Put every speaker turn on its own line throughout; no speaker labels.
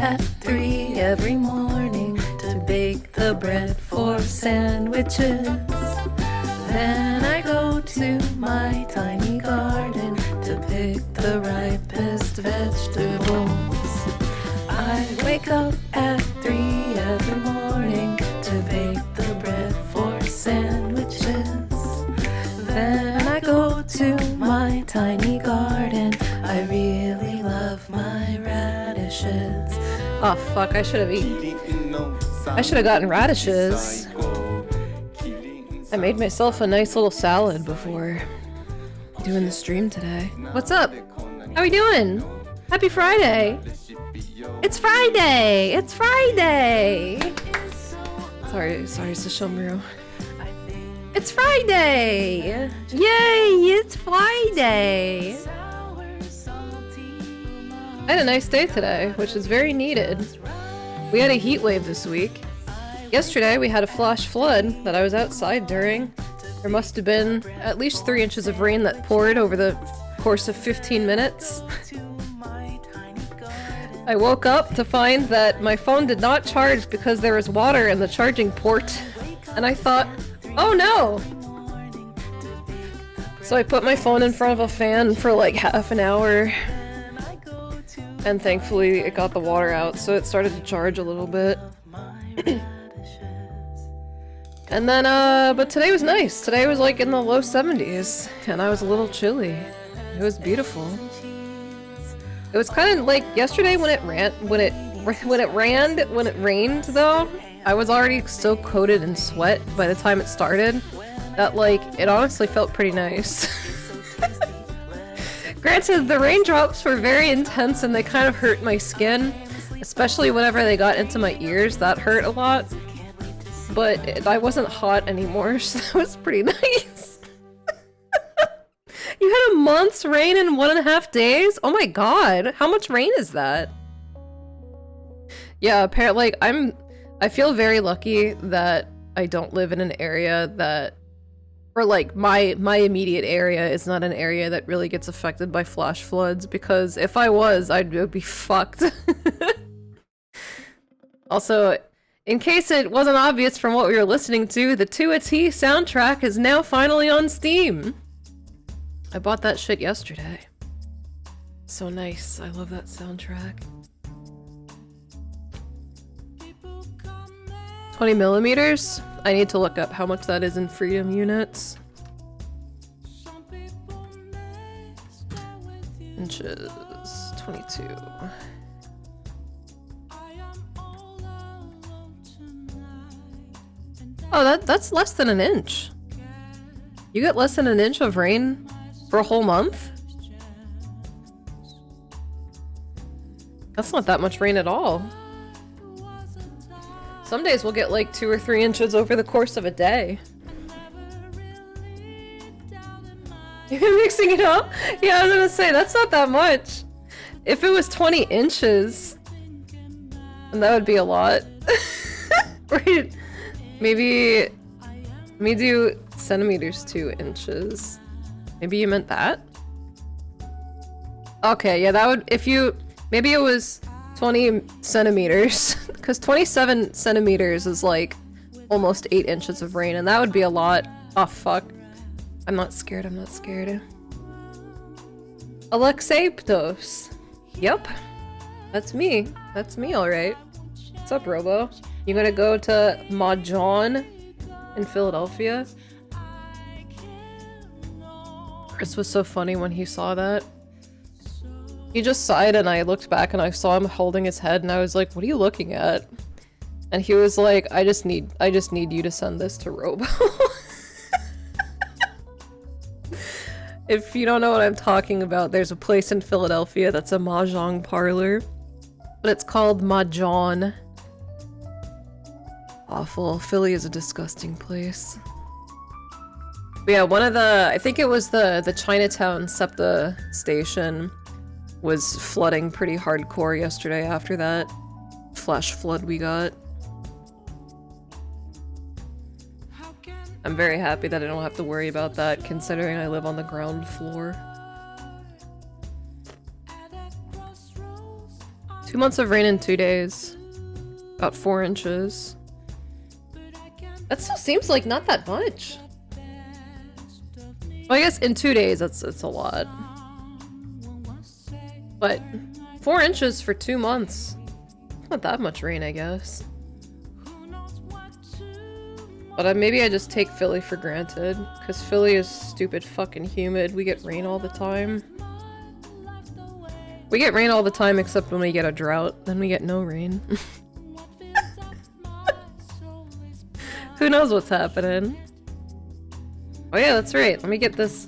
at 3 every morning to bake the bread for sandwiches. Then I go to my tiny garden to pick the ripest vegetables. I wake up at 3 every morning to bake the bread for sandwiches. Then I go to my tiny garden. I really love my radishes. Oh fuck, I should have gotten radishes. I made myself a nice little salad before doing the stream today. What's up? How we doing? Happy Friday! It's Friday! It's Friday! Sorry, Sashomuro. It's Friday! Yay! It's Friday! I had a nice day today, which is very needed. We had a heat wave this week. Yesterday we had a flash flood that I was outside during. There must have been at least 3 inches of rain that poured over the course of 15 minutes. I woke up to find that my phone did not charge because there was water in the charging port. And I thought, oh no! So I put my phone in front of a fan for like half an hour. And thankfully it got the water out, so it started to charge a little bit. And then, but today was nice. Today was like in the low 70s, and I was a little chilly. It was beautiful. It was kind of like yesterday when it rained though. I was already so coated in sweat by the time it started that like it honestly felt pretty nice. Granted, the raindrops were very intense and they kind of hurt my skin, especially whenever they got into my ears. That hurt a lot. But I wasn't hot anymore, so that was pretty nice. You had a month's rain in 1.5 days? Oh my god, how much rain is that? Yeah, apparently, I feel very lucky that I don't live in an area that, or like my immediate area is not an area that really gets affected by flash floods, because if I was, I'd be fucked. Also, in case it wasn't obvious from what we were listening to, the pt1 soundtrack is now finally on Steam. I bought that shit yesterday. So nice. I love that soundtrack. 20 millimeters? I need to look up how much that is in freedom units. Inches. 22. Oh, that's less than an inch. You get less than an inch of rain for a whole month? That's not that much rain at all. Some days we'll get like 2 or 3 inches over the course of a day. You're mixing it up? Yeah, I was gonna say, that's not that much. If it was 20 inches, then that would be a lot. Right? Maybe, let me do centimeters to inches. Maybe you meant that? Okay, yeah, that would, if you, maybe it was 20 centimeters, because 27 centimeters is like almost 8 inches of rain, and that would be a lot. Oh, fuck. I'm not scared, I'm not scared. Alexei-ptos. Yep. That's me, alright. What's up, Robo? You gonna go to Mahjong in Philadelphia? Chris was so funny when he saw that. He just sighed and I looked back and I saw him holding his head and I was like, what are you looking at? And he was like, I just need you to send this to Robo. If you don't know what I'm talking about, there's a place in Philadelphia that's a Mahjong parlor. But it's called Mahjong. Awful. Philly is a disgusting place. But yeah, one of the, I think it was the Chinatown SEPTA station was flooding pretty hardcore yesterday after that flash flood we got. I'm very happy that I don't have to worry about that, considering I live on the ground floor.
2 months of rain in 2 days. About 4 inches. That still seems like not that much. Well, I guess in 2 days, it's a lot. But 4 inches for 2 months. Not that much rain, I guess. But maybe I just take Philly for granted, because Philly is stupid fucking humid. We get rain all the time. We get rain all the time except when we get a drought, then we get no rain. Who knows what's happening? Oh yeah, that's right. Let me get this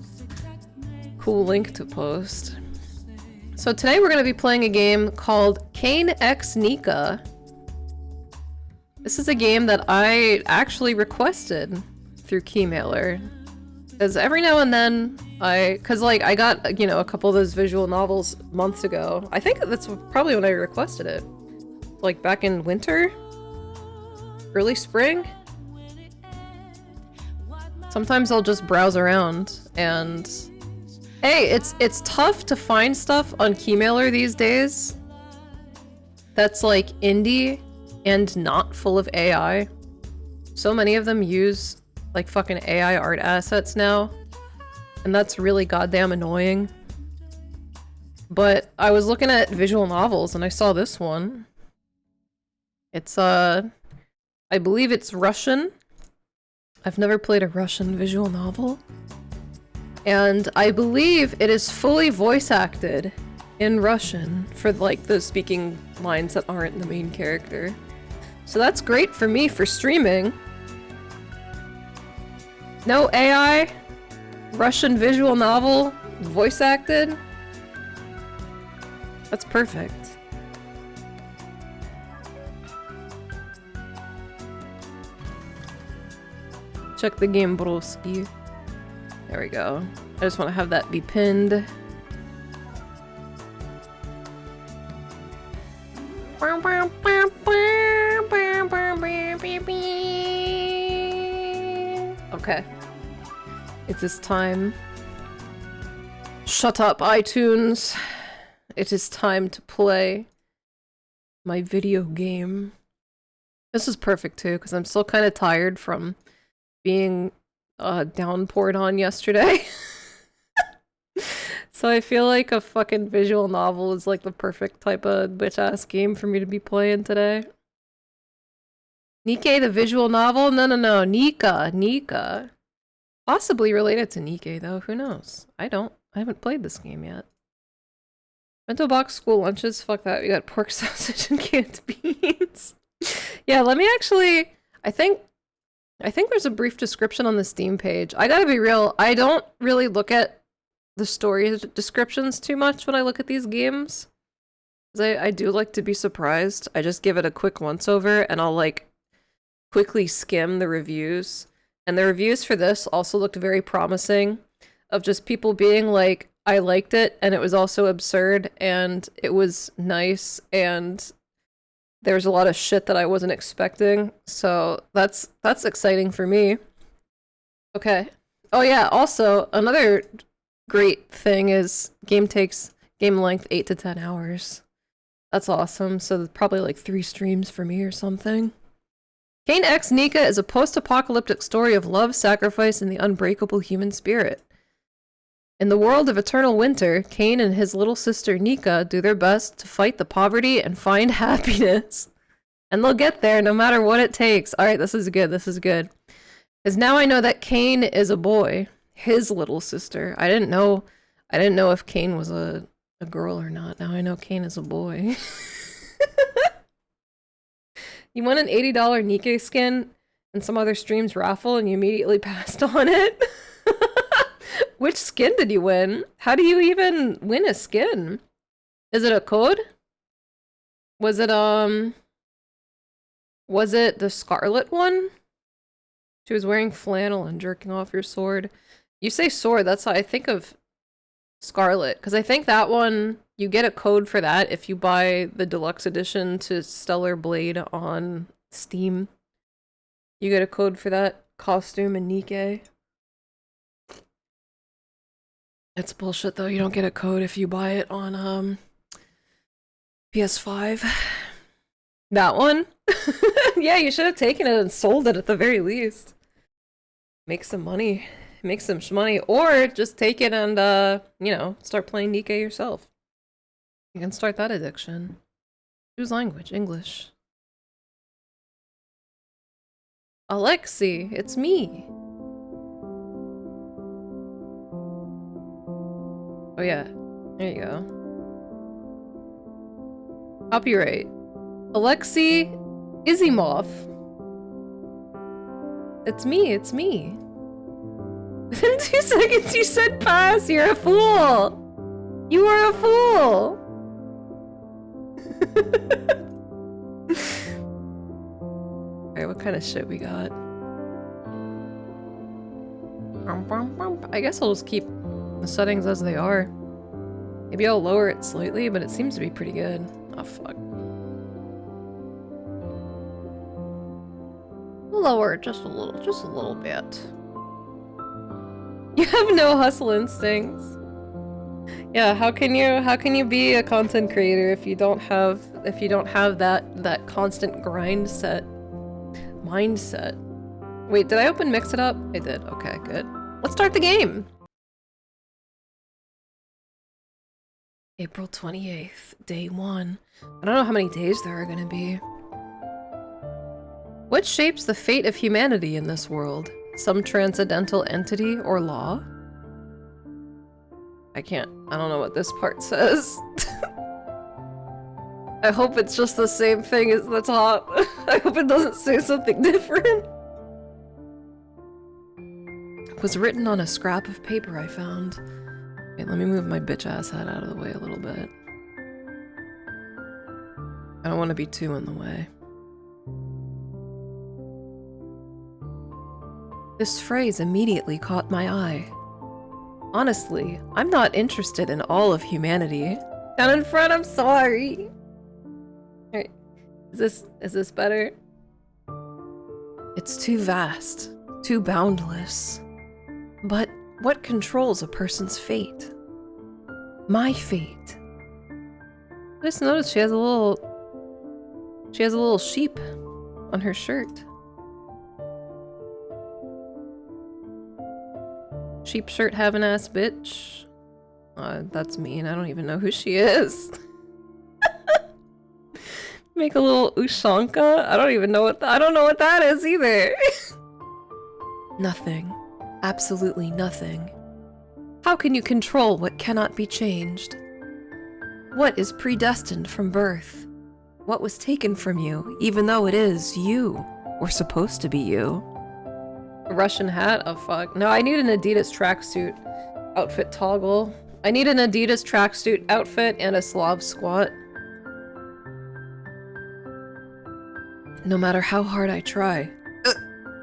cool link to post. So today we're going to be playing a game called Cain x Nica. This is a game that I actually requested through Keymailer. Because every now and then, cause like I got, you know, a couple of those visual novels months ago. I think that's probably when I requested it. Like back in winter? Early spring? Sometimes I'll just browse around and... Hey, it's tough to find stuff on Keymailer these days that's like indie and not full of AI. So many of them use like fucking AI art assets now, and that's really goddamn annoying. But I was looking at visual novels and I saw this one. It's I believe it's Russian. I've never played a Russian visual novel. And I believe it is fully voice acted in Russian for like the speaking lines that aren't the main character. So that's great for me for streaming. No AI, Russian visual novel, voice acted. That's perfect. Check the game, broski. There we go. I just want to have that be pinned. Okay. It is time. Shut up, iTunes. It is time to play my video game. This is perfect too, because I'm still kind of tired from being downpoured on yesterday. So I feel like a fucking visual novel is like the perfect type of bitch-ass game for me to be playing today. Nica the visual novel? No. Nica. Possibly related to Nica though, who knows? I haven't played this game yet. Bento box school lunches? Fuck that, we got pork sausage and canned beans. Yeah, let me actually... I think there's a brief description on the Steam page. I gotta be real, I don't really look at the story descriptions too much when I look at these games. Because I do like to be surprised. I just give it a quick once-over and I'll like quickly skim the reviews. And the reviews for this also looked very promising, of just people being like, I liked it and it was also absurd and it was nice and there's a lot of shit that I wasn't expecting, so that's exciting for me. Okay. Oh yeah, also, another great thing is game length 8 to 10 hours. That's awesome, so probably like 3 streams for me or something. Cain x Nica is a post-apocalyptic story of love, sacrifice, and the unbreakable human spirit. In the world of eternal winter, Cain and his little sister Nica do their best to fight the poverty and find happiness. And they'll get there no matter what it takes. Alright, this is good, Because now I know that Cain is a boy. His little sister. I didn't know if Cain was a girl or not. Now I know Cain is a boy. You won an $80 Nica skin in some other stream's raffle and you immediately passed on it? Which skin did you win? How do you even win a skin? Is it a code? Was it the Scarlet one? She was wearing flannel and jerking off your sword. You say sword, that's how I think of Scarlet. Because I think that one, you get a code for that if you buy the deluxe edition to Stellar Blade on Steam. You get a code for that costume in Nica. It's bullshit though, you don't get a code if you buy it on PS5. That one? Yeah, you should have taken it and sold it at the very least. Make some money. Make some money. Or just take it and, you know, start playing Nica yourself. You can start that addiction. Whose language? English. Alexi, it's me. Oh yeah, there you go. Copyright. Alexei Izimov. It's me, it's me. Within 2 seconds you said pass, you're a fool! You are a fool! Alright, what kind of shit we got? I guess I'll just keep the settings as they are. Maybe I'll lower it slightly, but it seems to be pretty good. Oh fuck. Lower it just a little bit. You have no hustle instincts. Yeah, how can you be a content creator if you don't have that constant mindset? Wait, did I open Mix It Up? I did. Okay, good. Let's start the game. April 28th, day 1. I don't know how many days there are gonna be. What shapes the fate of humanity in this world? Some transcendental entity or law? I don't know what this part says. I hope it's just the same thing as the top. I hope it doesn't say something different. It was written on a scrap of paper I found. Wait, let me move my bitch ass head out of the way a little bit. I don't want to be too in the way. This phrase immediately caught my eye. Honestly, I'm not interested in all of humanity. Down in front, I'm sorry. Alright, is this better? It's too vast, too boundless. But what controls a person's fate? My fate. I just noticed she has a little sheep on her shirt. Sheep shirt having ass bitch. That's mean. I don't even know who she is. Make a little Ushanka? I don't know what that is either. Nothing. Absolutely nothing. How can you control what cannot be changed? What is predestined from birth? What was taken from you, even though it is you, or supposed to be you? A Russian hat? Oh fuck. No, I need an Adidas tracksuit outfit toggle. I need an Adidas tracksuit outfit and a Slav squat. No matter how hard I try,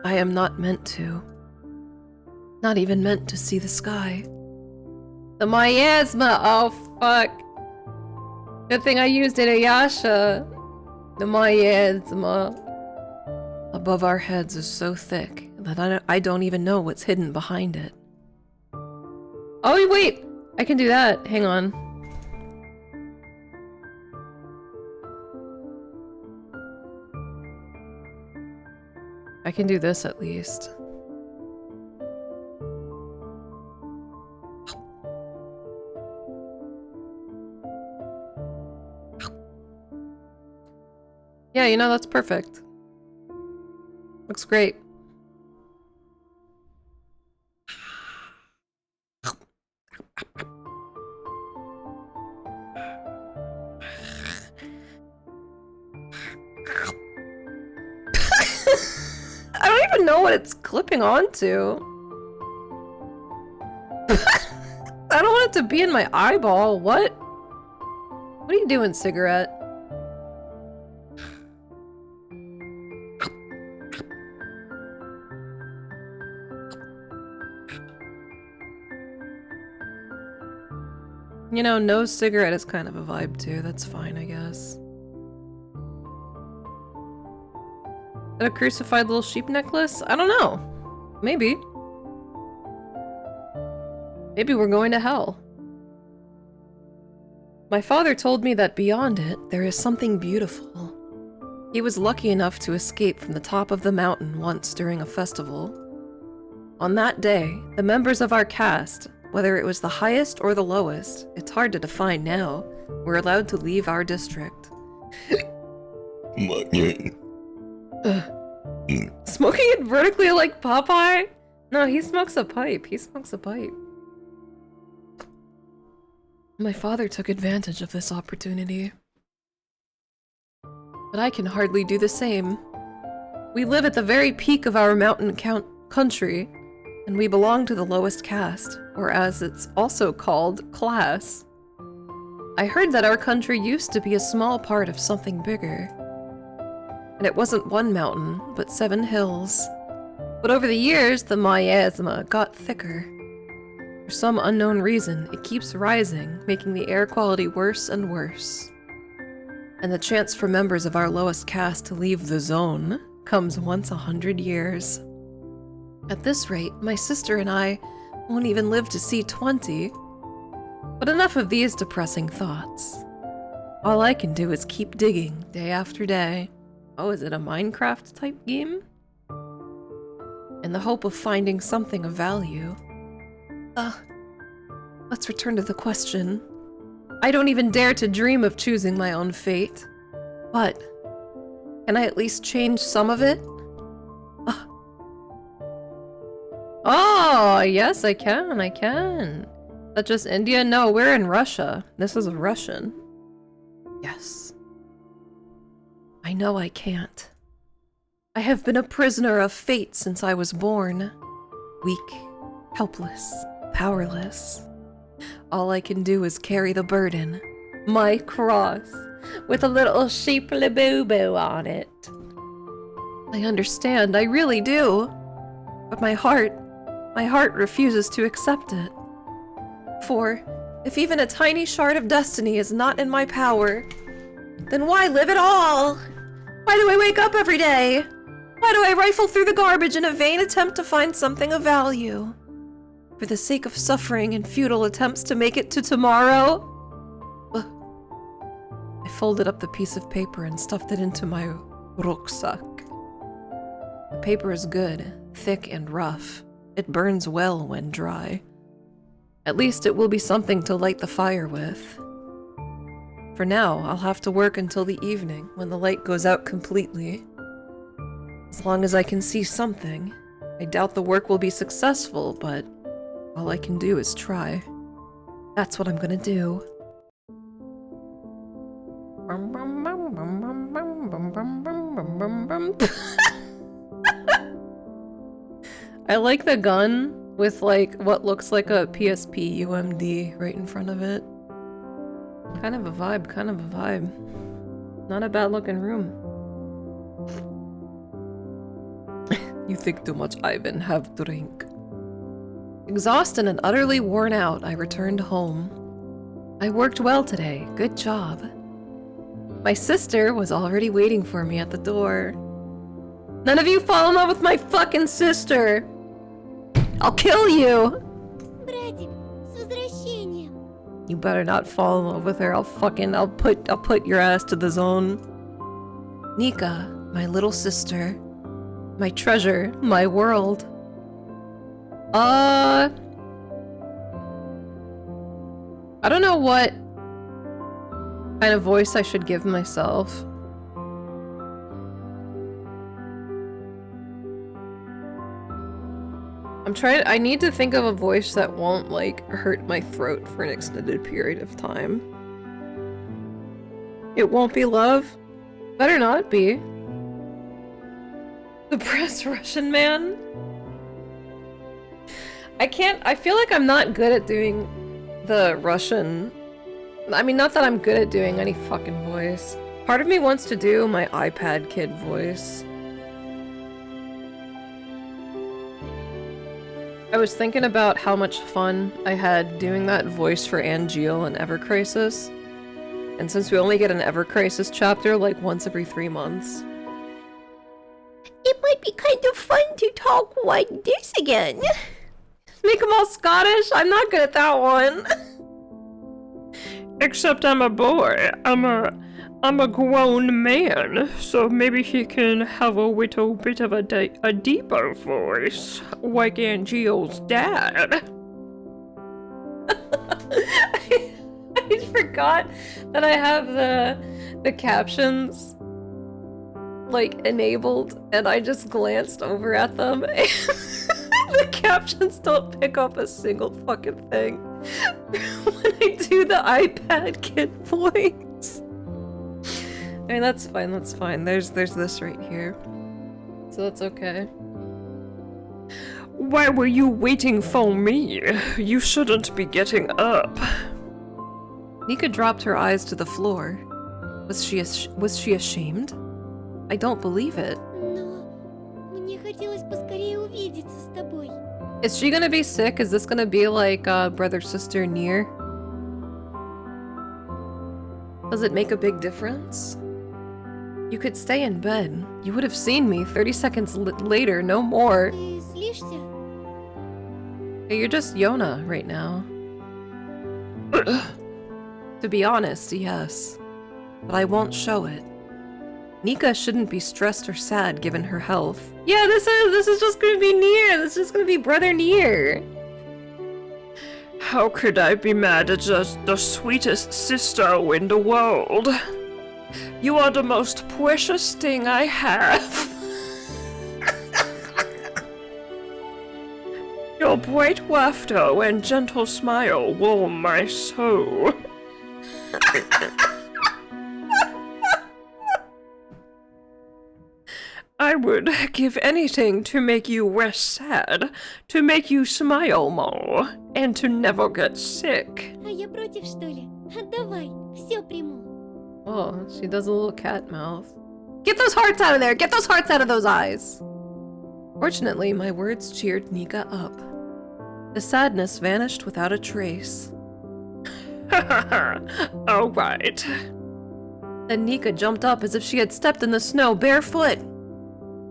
I am not meant to. Not even meant to see the sky. The miasma! Oh fuck. Good thing I used it, Ayasha. The miasma. Above our heads is so thick that I don't even know what's hidden behind it. Oh wait! I can do that. Hang on. I can do this at least. Yeah, you know, that's perfect. Looks great. I don't even know what it's clipping onto. I don't want it to be in my eyeball. What? What are you doing, cigarette? You know, no cigarette is kind of a vibe too. That's fine, I guess. Is that a crucified little sheep necklace? I don't know. Maybe. Maybe we're going to hell. My father told me that beyond it, there is something beautiful. He was lucky enough to escape from the top of the mountain once during a festival. On that day, the members of our caste, whether it was the highest or the lowest, it's hard to define now, were allowed to leave our district. Smoking it vertically like Popeye? No, he smokes a pipe. He smokes a pipe. My father took advantage of this opportunity. But I can hardly do the same. We live at the very peak of our mountain country, and we belong to the lowest caste, or as it's also called, class. I heard that our country used to be a small part of something bigger. And it wasn't one mountain, but 7 hills. But over the years, the miasma got thicker. For some unknown reason, it keeps rising, making the air quality worse and worse. And the chance for members of our lowest caste to leave the zone comes once 100 years. At this rate, my sister and I won't even live to see 20. But enough of these depressing thoughts. All I can do is keep digging day after day. Oh, is it a Minecraft type game? In the hope of finding something of value. Let's return to the question. I don't even dare to dream of choosing my own fate. But, can I at least change some of it? Oh, yes, I can. That just India? No, we're in Russia. This is a Russian. Yes. I know I can't. I have been a prisoner of fate since I was born. Weak, helpless, powerless. All I can do is carry the burden. My cross, with a little sheep-a-boo-boo on it. I understand, I really do. But my heart refuses to accept it. For, if even a tiny shard of destiny is not in my power, then why live at all? Why do I wake up every day? Why do I rifle through the garbage in a vain attempt to find something of value? For the sake of suffering and futile attempts to make it to tomorrow? I folded up the piece of paper and stuffed it into my rucksack. The paper is good, thick and rough. It burns well when dry. At least it will be something to light the fire with. For now, I'll have to work until the evening, when the light goes out completely. As long as I can see something. I doubt the work will be successful, but all I can do is try. That's what I'm gonna do. I like the gun with like what looks like a PSP UMD right in front of it. Kind of a vibe. Not a bad looking room. You think too much, Ivan. Have drink. Exhausted and utterly worn out, I returned home. I worked well today. Good job. My sister was already waiting for me at the door. None of you fall in love with my fucking sister! I'll kill you!
Братик, с возвращением.
You better not fall in love with her. I'll put your ass to the zone. Nica, my little sister. My treasure, my world. I don't know what kind of voice I should give myself. I need to think of a voice that won't, like, hurt my throat for an extended period of time. It won't be love? Better not be. Depressed Russian man? I feel like I'm not good at doing the Russian. I mean, not that I'm good at doing any fucking voice. Part of me wants to do my iPad kid voice. I was thinking about how much fun I had doing that voice for Angeal in Ever Crisis. And since we only get an Ever Crisis chapter like once every 3 months,
It might be kind of fun to talk like this again.
make them all Scottish? I'm not good at that one.
Except I'm a boy. I'm a grown man, so maybe he can have a little bit of a deeper voice, like Angie's dad.
I forgot that I have the captions like enabled, and I just glanced over at them, and the captions don't pick up a single fucking thing when I do the iPad kid voice. I mean, that's fine, that's fine. There's this right here, so that's okay.
Why were you waiting for me? You shouldn't be getting up.
Nica dropped her eyes to the floor. Was she ashamed? I don't believe it.
Но мне хотелось поскорее увидеться с тобой.
Is she gonna be sick? Is this gonna be like brother sister Nier? Does it make a big difference? You could stay in bed. You would have seen me 30 seconds later, no more.
Ты злишься?
Hey, you're just Yona right now. To be honest, yes. But I won't show it. Nica shouldn't be stressed or sad given her health. Yeah, this is just gonna be Nier. This is just gonna be brother Nier.
How could I be mad at just the sweetest sister in the world? You are the most precious thing I have. Your bright laughter and gentle smile warm my soul. I would give anything to make you less sad, to make you smile more, and to never get sick.
А я против, что ли? Отдавай, все приму.
Oh, she does a little cat mouth. Get those hearts out of there! Get those hearts out of those eyes! Fortunately, my words cheered Nica up. The sadness vanished without a trace.
All right.
Then Nica jumped up as if she had stepped in the snow barefoot.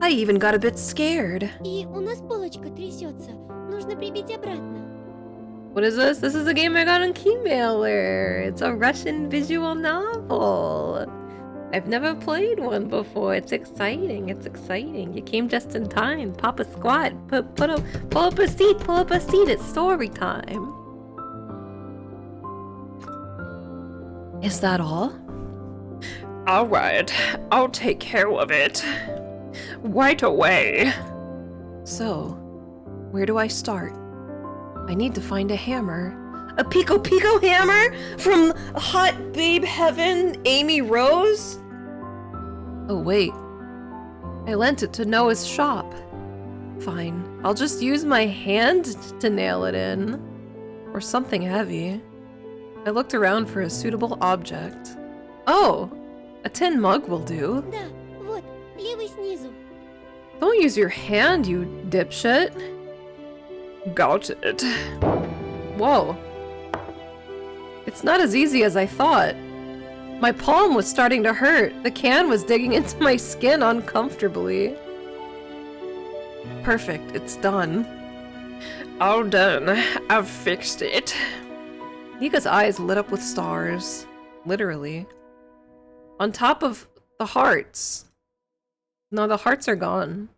I even got a bit scared.
И у нас полочка трясется. Нужно прибить обратно.
What is this? This is a game I got on Keymailer. It's a Russian visual novel. I've never played one before. It's exciting. It's exciting. You came just in time. Pop a squat. Pull up a seat. Pull up a seat. It's story time. Is that all?
All right, I'll take care of it. Right away.
So, where do I start? I need to find a hammer. A Pico Pico hammer? From Hot Babe Heaven, Amy Rose? Oh wait, I lent it to Noah's shop. Fine, I'll just use my hand to nail it in. Or something heavy. I looked around for a suitable object. Oh, a tin mug will do.
Да, вот, левый снизу.
Don't use your hand, you dipshit.
Got it.
Whoa. It's not as easy as I thought. My palm was starting to hurt. The can was digging into my skin uncomfortably. Perfect, it's done.
All done. I've fixed it.
Nica's eyes lit up with stars. Literally. On top of the hearts. No, the hearts are gone.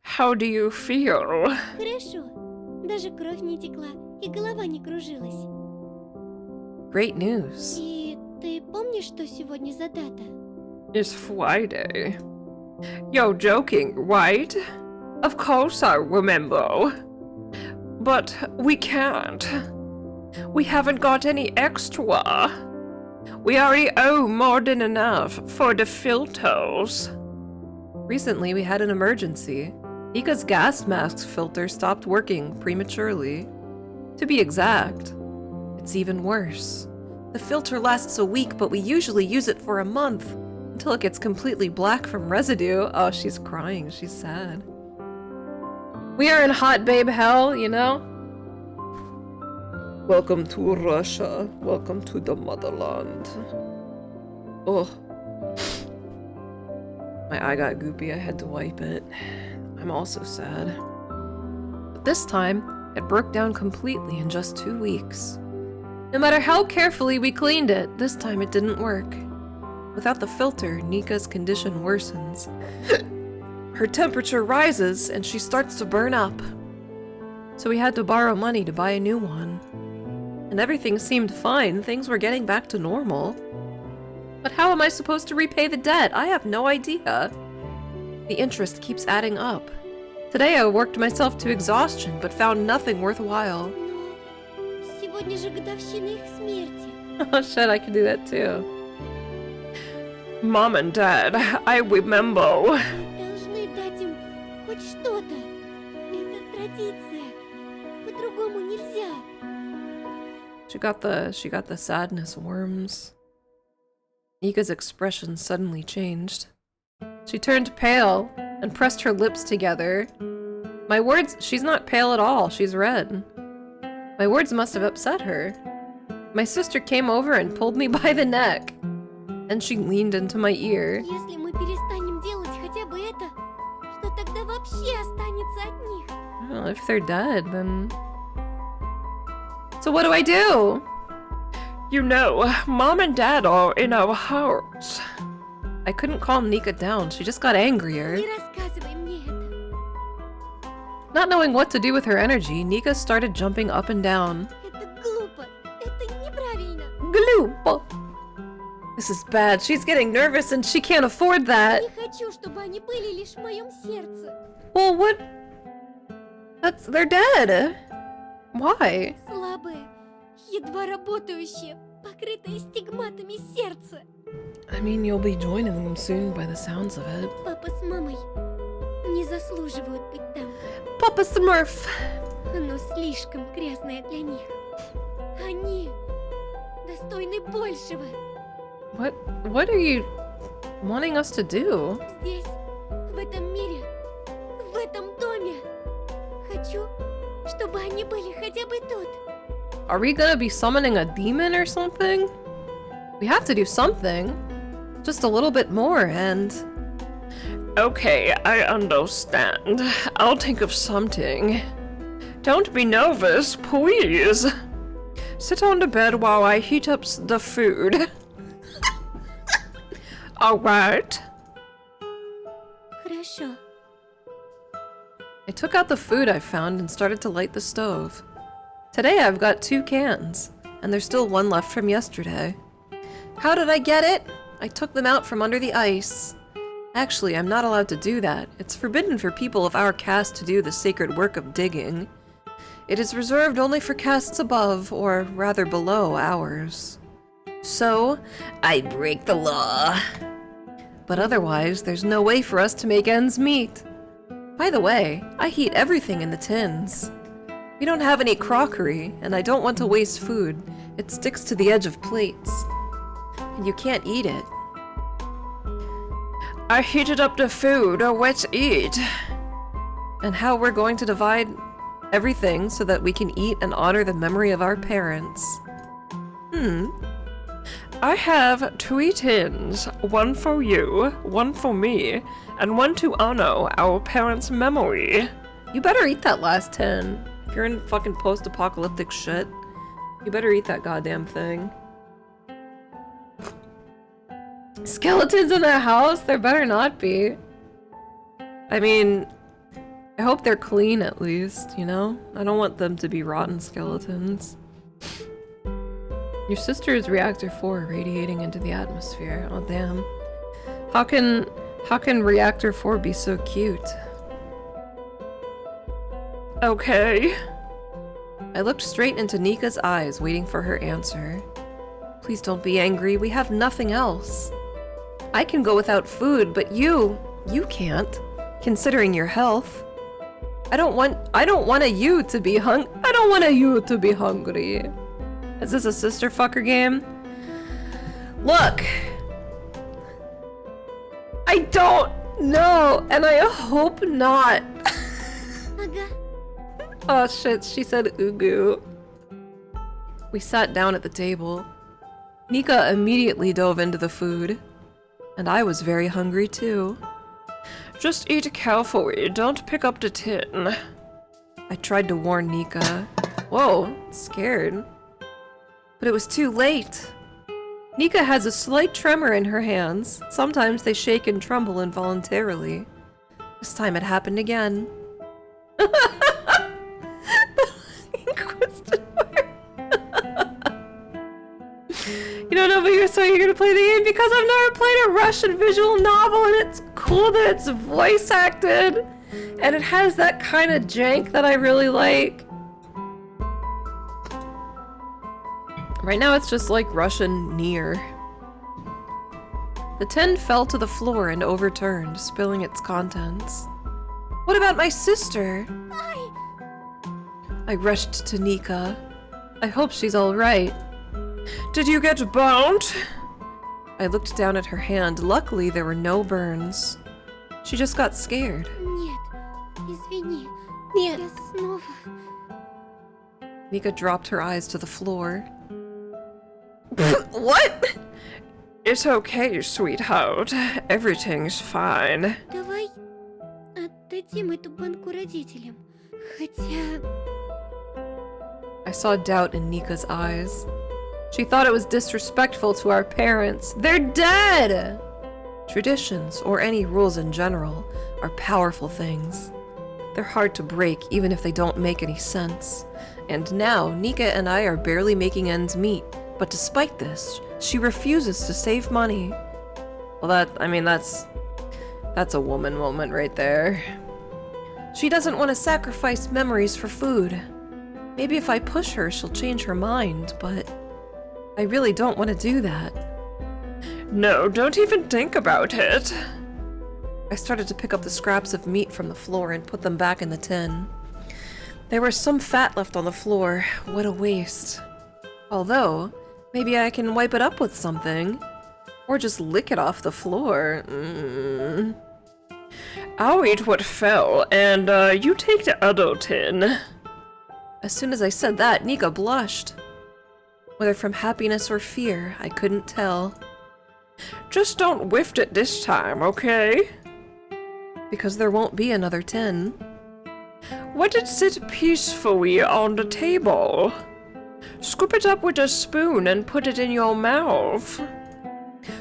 How do you feel?
Хорошо. Даже кровь не текла, и голова не кружилась.
Great news.
И ты помнишь, что сегодня за дата?
It's Friday. You're joking, right? Of course I remember. But we can't. We haven't got any extra. We already owe more than enough for the filters.
Recently, we had an emergency. Nika's gas mask filter stopped working prematurely. To be exact, it's even worse. The filter lasts a week, but we usually use it for a month, until it gets completely black from residue. Oh, she's crying. She's sad. We are in hot babe hell, you know? Welcome to Russia. Welcome to the motherland. Oh. My eye got goopy. I had to wipe it. I'm also sad. But this time, it broke down completely in just 2 weeks. No matter how carefully we cleaned it, this time it didn't work. Without the filter, Nika's condition worsens. Her temperature rises and she starts to burn up. So we had to borrow money to buy a new one. And everything seemed fine, things were getting back to normal. But how am I supposed to repay the debt? I have no idea. The interest keeps adding up. Today I worked myself to exhaustion, but found nothing worthwhile.
Сегодня же годовщина их смерти.
Oh shit, I can do that too.
Mom and Dad, I remember.
Должны дать им хоть что-то. Это традиция. По-другому нельзя.
She got the sadness worms. Nika's expression suddenly changed. She turned pale and pressed her lips together. My words, she's not pale at all, she's red. My words must have upset her. My sister came over and pulled me by the neck. And she leaned into my ear.
Если мы перестанем делать хотя бы это, что тогда вообще останется от них?
Well, if they're dead, then... So what do I do?
You know, Mom and Dad are in our house.
I couldn't calm Nica down, she just got angrier.
Не рассказывай мне это.
Not knowing what to do with her energy, Nica started jumping up and down.
Это глупо. Это неправильно.
Gloop! This is bad. She's getting nervous and she can't afford that.
Не хочу, чтобы они были лишь в моем сердце.
Well, what? They're dead. Why?
Слабое, едва работающее, покрытое стигматами сердце.
I mean, you'll be joining them soon by the sounds of it.
Папа с мамой не заслуживают быть там.
Papa Smurf!
Оно слишком грязное для них. Они достойны большего.
What are you wanting us to do?
Здесь, в этом мире, в этом доме. Хочу, чтобы они были хотя бы тут.
Are we gonna be summoning a demon or something? We have to do something. Just a little bit more and...
Okay, I understand. I'll think of something. Don't be nervous, please. Sit on the bed while I heat up the food. Alright.
Хорошо.
I took out the food I found and started to light the stove. Today I've got 2 cans, and there's still one left from yesterday. How did I get it? I took them out from under the ice. Actually, I'm not allowed to do that. It's forbidden for people of our caste to do the sacred work of digging. It is reserved only for castes above, or rather below, ours. So, I break the law. But otherwise, there's no way for us to make ends meet. By the way, I heat everything in the tins. We don't have any crockery, and I don't want to waste food. It sticks to the edge of plates. And you can't eat it.
I heated up the food, let's eat.
And how we're going to divide everything so that we can eat and honor the memory of our parents.
I have 2 tins, one for you, one for me, and one to honor our parents' memory.
You better eat that last 10. If you're in fucking post-apocalyptic shit, you better eat that goddamn thing. Skeletons in their house? There better not be. I mean, I hope they're clean at least, you know? I don't want them to be rotten skeletons. Your sister's reactor 4 radiating into the atmosphere. Oh damn. How can reactor 4 be so cute?
Okay.
I looked straight into Nika's eyes, waiting for her answer. Please don't be angry, we have nothing else. I can go without food, but you can't, considering your health. I don't want a you to be hungry. Is this a sister fucker game? Look! I don't know, and I hope not.
Ага.
Oh shit, she said ugu. We sat down at the table. Nica immediately dove into the food. And I was very hungry too.
Just eat carefully, don't pick up the tin.
I tried to warn Nica. Whoa, scared. But it was too late. Nica has a slight tremor in her hands. Sometimes they shake and tremble involuntarily. This time it happened again. Question mark. You don't know, but you're gonna play the game because I've never played a Russian visual novel, and it's cool that it's voice acted, and it has that kind of jank that I really like. Right now it's just like Russian Nier. The tin fell to the floor and overturned, spilling its contents. What about my sister? I rushed to Nica. I hope she's alright.
Did you get burnt?
I looked down at her hand. Luckily, there were no burns. She just got scared.
Нет, извини.
Нет.
Я снова...
Nica dropped her eyes to the floor. What?
It's okay, sweetheart. Everything's fine.
Давай отдадим эту банку родителям. Хотя...
I saw doubt in Nika's eyes. She thought it was disrespectful to our parents. They're dead! Traditions, or any rules in general, are powerful things. They're hard to break even if they don't make any sense. And now, Nica and I are barely making ends meet. But despite this, she refuses to save money. Well, that's a woman moment right there. She doesn't want to sacrifice memories for food. Maybe if I push her, she'll change her mind, but I really don't want to do that.
No, don't even think about it.
I started to pick up the scraps of meat from the floor and put them back in the tin. There was some fat left on the floor. What a waste. Although, maybe I can wipe it up with something. Or just lick it off the floor.
I'll eat what fell, and you take the other tin.
As soon as I said that, Nica blushed. Whether from happiness or fear, I couldn't tell.
Just don't whiff it this time, okay?
Because there won't be another tin.
Let it sit peacefully on the table. Scoop it up with a spoon and put it in your mouth.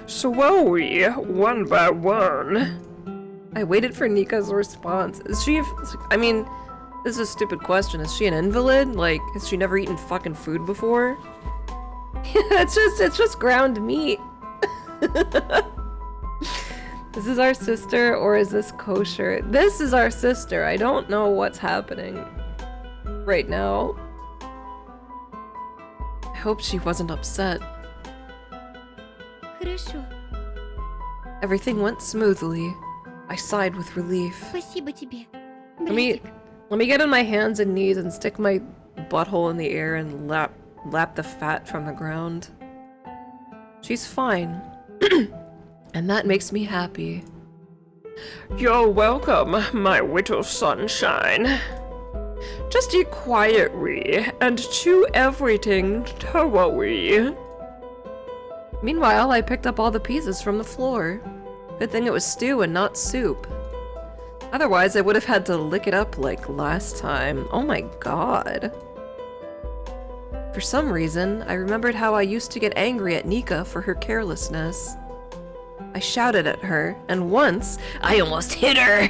Slowly, one by one.
I waited for Nika's response. Is she... I mean, this is a stupid question. Is she an invalid? Like, has she never eaten fucking food before? it's just ground meat. This is our sister, or is this kosher? This is our sister. I don't know what's happening right now. I hope she wasn't upset.
Хорошо.
Everything went smoothly. I sighed with relief.
Спасибо тебе,
Let me get on my hands and knees and stick my butthole in the air and lap the fat from the ground. She's fine. And that makes me happy.
You're welcome, my little sunshine. Just eat quietly and chew everything thoroughly.
Meanwhile, I picked up all the pieces from the floor. Good thing it was stew and not soup. Otherwise, I would have had to lick it up like last time. Oh my god. For some reason, I remembered how I used to get angry at Nica for her carelessness. I shouted at her, and once, I almost hit her!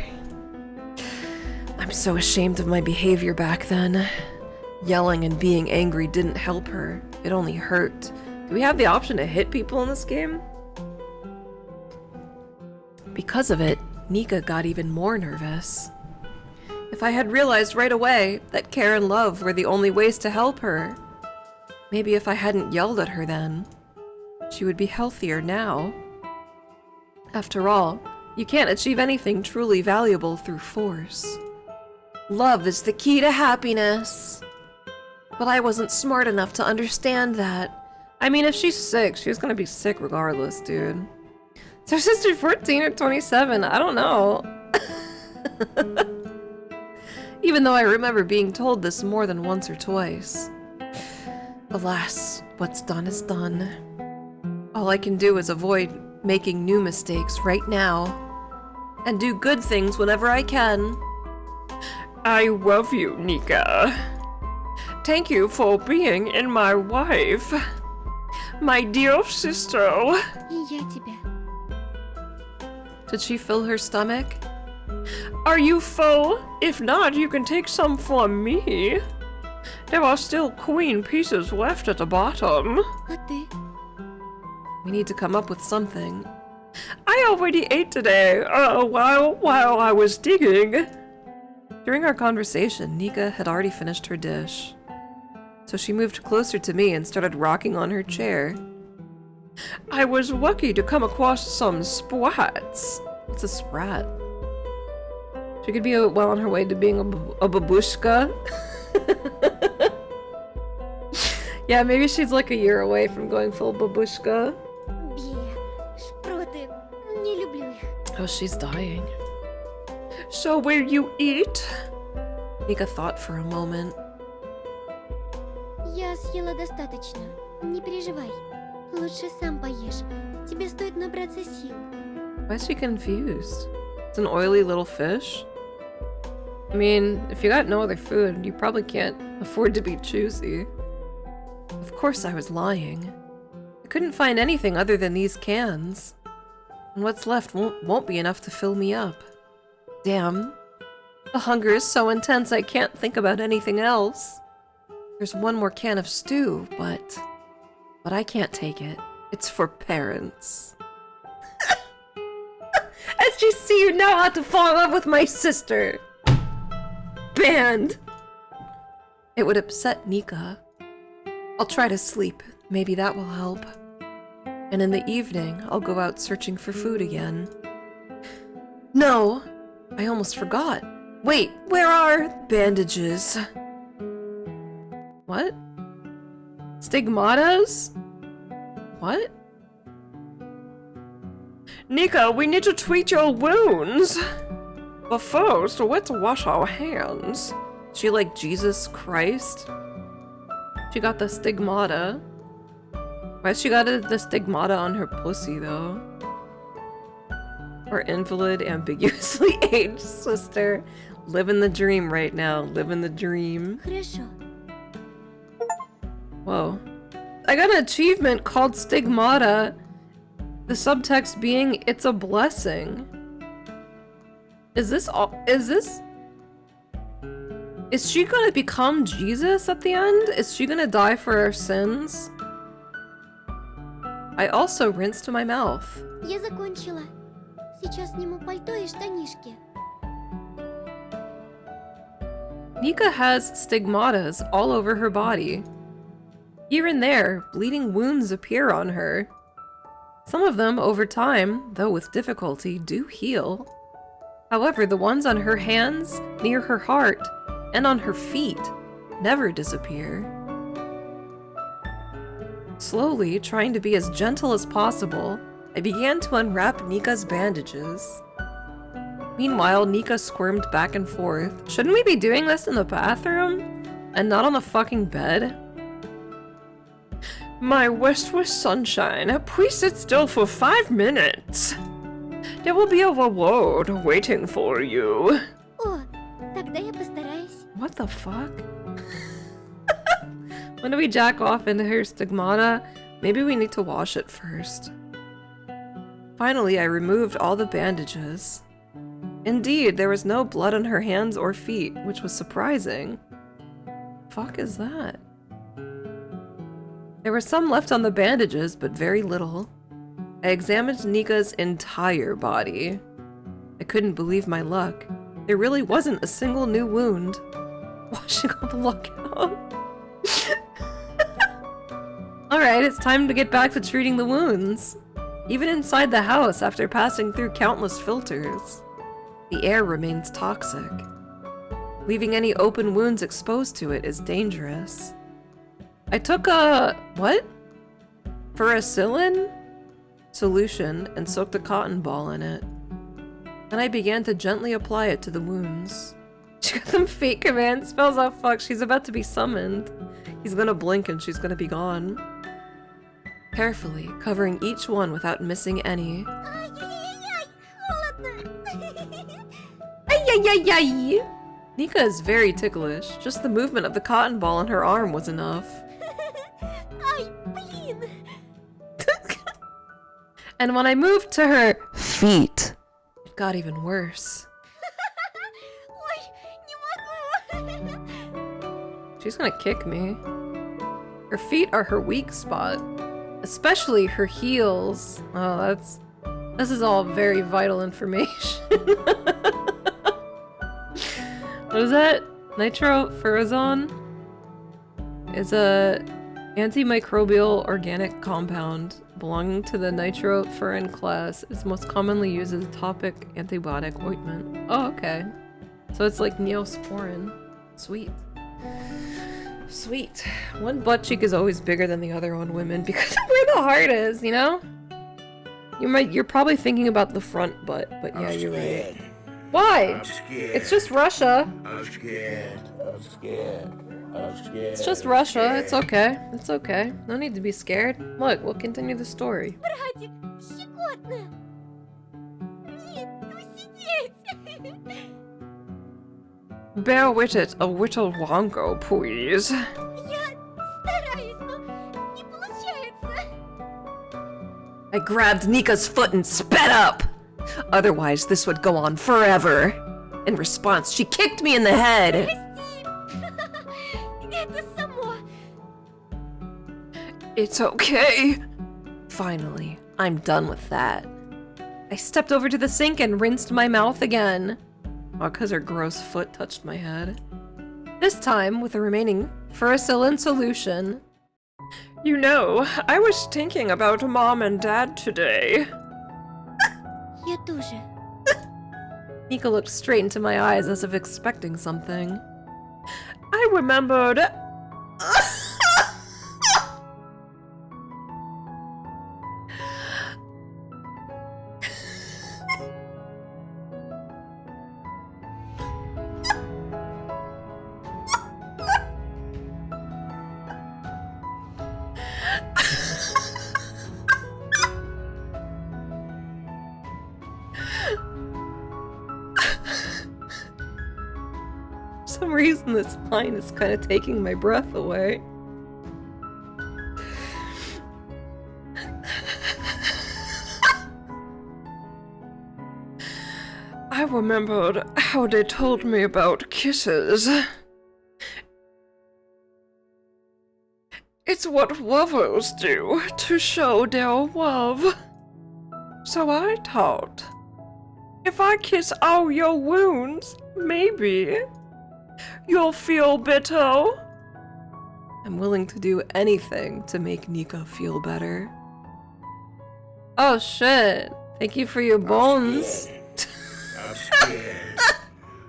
I'm so ashamed of my behavior back then. Yelling and being angry didn't help her. It only hurt. Do we have the option to hit people in this game? Because of it, Nica got even more nervous. If I had realized right away that care and love were the only ways to help her, maybe if I hadn't yelled at her then, she would be healthier now. After all, you can't achieve anything truly valuable through force. Love is the key to happiness. But I wasn't smart enough to understand that. I mean, if she's sick, she's gonna be sick regardless, dude. Is her sister 14 or 27? I don't know. Even though I remember being told this more than once or twice. Alas, what's done is done. All I can do is avoid making new mistakes right now. And do good things whenever I can.
I love you, Nica. Thank you for being in my life. My dear sister.
И я тебя.
Did she fill her stomach?
Are you full? If not, you can take some for me. There are still queen pieces left at the bottom.
А ты?
We need to come up with something.
I already ate today, while I was digging.
During our conversation, Nica had already finished her dish. So she moved closer to me and started rocking on her chair.
I was lucky to come across some sprats.
What's a sprat? She could be well on her way to being a babushka. Yeah, maybe she's like a year away from going full babushka.
Бе, шпроты. Не люблю их.
Oh, she's dying.
So will you eat?
Nica thought for a moment.
Я съела достаточно. Не переживай. Лучше сам поешь. Тебе стоит набраться сил.
Why is she confused? It's an oily little fish? I mean, if you got no other food, you probably can't afford to be choosy. Of course I was lying. I couldn't find anything other than these cans. And what's left won't be enough to fill me up. Damn. The hunger is so intense I can't think about anything else. There's one more can of stew, but I can't take it. It's for parents. SGC, you know how to fall in love with my sister. Banned. It would upset Nica. I'll try to sleep. Maybe that will help. And in the evening, I'll go out searching for food again. No! I almost forgot. Wait, where are bandages? What? Stigmatas? What?
Nica, we need to treat your wounds. But first, let's wash our hands.
She like Jesus Christ? She got the stigmata. Why she got the stigmata on her pussy, though? Or invalid, ambiguously aged sister. Living the dream right now. Living the dream.
Хорошо.
Whoa. I got an achievement called Stigmata. The subtext being, it's a blessing. Is this all? Is she gonna become Jesus at the end? Is she gonna die for her sins? I also rinsed my mouth.
Я закончила. Сейчас сниму пальто и штанишки.
Nica has stigmatas all over her body. Here and there, bleeding wounds appear on her. Some of them, over time, though with difficulty, do heal. However, the ones on her hands, near her heart, and on her feet never disappear. Slowly, trying to be as gentle as possible, I began to unwrap Nika's bandages. Meanwhile, Nica squirmed back and forth. Shouldn't we be doing this in the bathroom? And not on the fucking bed?
My restless sunshine, please sit still for 5 minutes. There will be a reward waiting for you.
О, тогда я постараюсь.
What the fuck? When do we jack off into her stigmata? Maybe we need to wash it first. Finally, I removed all the bandages. Indeed, there was no blood on her hands or feet, which was surprising. Fuck is that? There were some left on the bandages, but very little. I examined Nika's entire body. I couldn't believe my luck. There really wasn't a single new wound. Washing all the luck out. Alright, it's time to get back to treating the wounds. Even inside the house, after passing through countless filters, the air remains toxic. Leaving any open wounds exposed to it is dangerous. I took a... what? Furacillin solution and soaked a cotton ball in it. Then I began to gently apply it to the wounds. She got them fake command spells. Oh fuck, she's about to be summoned. He's gonna blink and she's gonna be gone. Carefully, covering each one without missing any.
Ай-яй-яй-яй, холодно.
Ay-yay-yay-yay! Nica is very ticklish. Just the movement of the cotton ball on her arm was enough.
Ай, блин.
And when I moved to her feet, it got even worse.
Ой, не могу.
She's gonna kick me. Her feet are her weak spot. Especially her heels. Oh, this is all very vital information. What is that? Nitrofurazone is a antimicrobial organic compound belonging to the nitrofuran class. It's most commonly used as a topic antibiotic ointment. Oh, okay. So it's like Neosporin. Sweet. Sweet. One butt cheek is always bigger than the other on women because of where the heart is, you know? You're probably thinking about the front butt, but yeah, you're right. Why?
I'm scared.
It's just Russia.
I'm scared. I'm scared. I'm scared.
It's just Russia. It's okay. It's okay. No need to be scared. Look, we'll continue the story.
Братик, щекотно. Нет, усидеть.
Bear with it a little longer, please.
Я стараюсь, но не получается.
I grabbed Nika's foot and sped up. Otherwise, this would go on forever. In response, she kicked me in the head.
Прости. Это само.
It's okay.
Finally, I'm done with that. I stepped over to the sink and rinsed my mouth again. Oh, because her gross foot touched my head. This time with the remaining furacillin solution.
You know, I was thinking about Mom and Dad today.
Я тоже.
Nica looked straight into my eyes as if expecting something.
I remembered.
For some reason, this line is kind of taking my breath away.
I remembered how they told me about kisses. It's what lovers do to show their love. So I thought, if I kiss all your wounds, maybe you'll feel better.
I'm willing to do anything to make Nica feel better. Oh shit. Thank you for your bones.
I'm scared.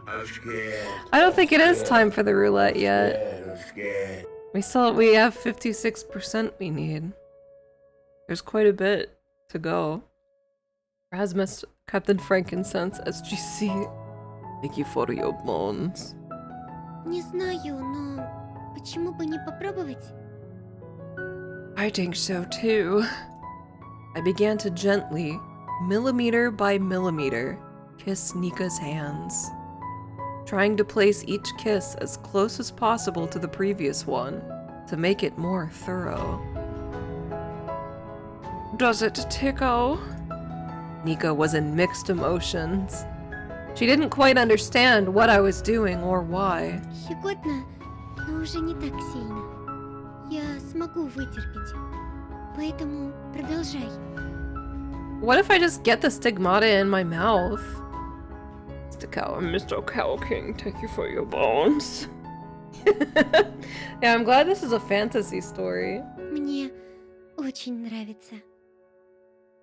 I'm scared.
I don't think it is time for the roulette yet.
I'm scared.
We have 56% we need. There's quite a bit to go. Rasmus, Captain Frankincense, SGC. Thank you for your bones.
Не знаю, но почему бы не попробовать?
I think so too.
I began to gently, millimeter by millimeter, kiss Nika's hands, trying to place each kiss as close as possible to the previous one to make it more thorough.
Does it tickle?
Nica was in mixed emotions. She didn't quite understand what I was doing or why.
Щекотно, но уже не так сильно. Я смогу вытерпеть. Поэтому продолжай.
What if I just get the stigmata in my mouth?
Mr. Cow King, thank you for your bones.
Yeah, I'm glad this is a fantasy story.
Мне очень нравится.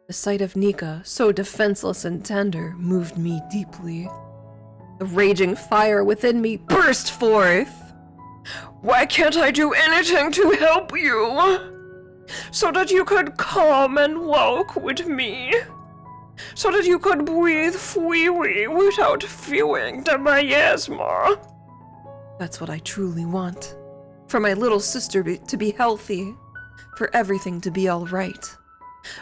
The sight of Nica, so defenseless and tender, moved me deeply. The raging fire within me burst forth.
Why can't I do anything to help you? So that you could come and walk with me? So that you could breathe freely without feeling the miasma?
That's what I truly want. For my little sister to be healthy. For everything to be alright.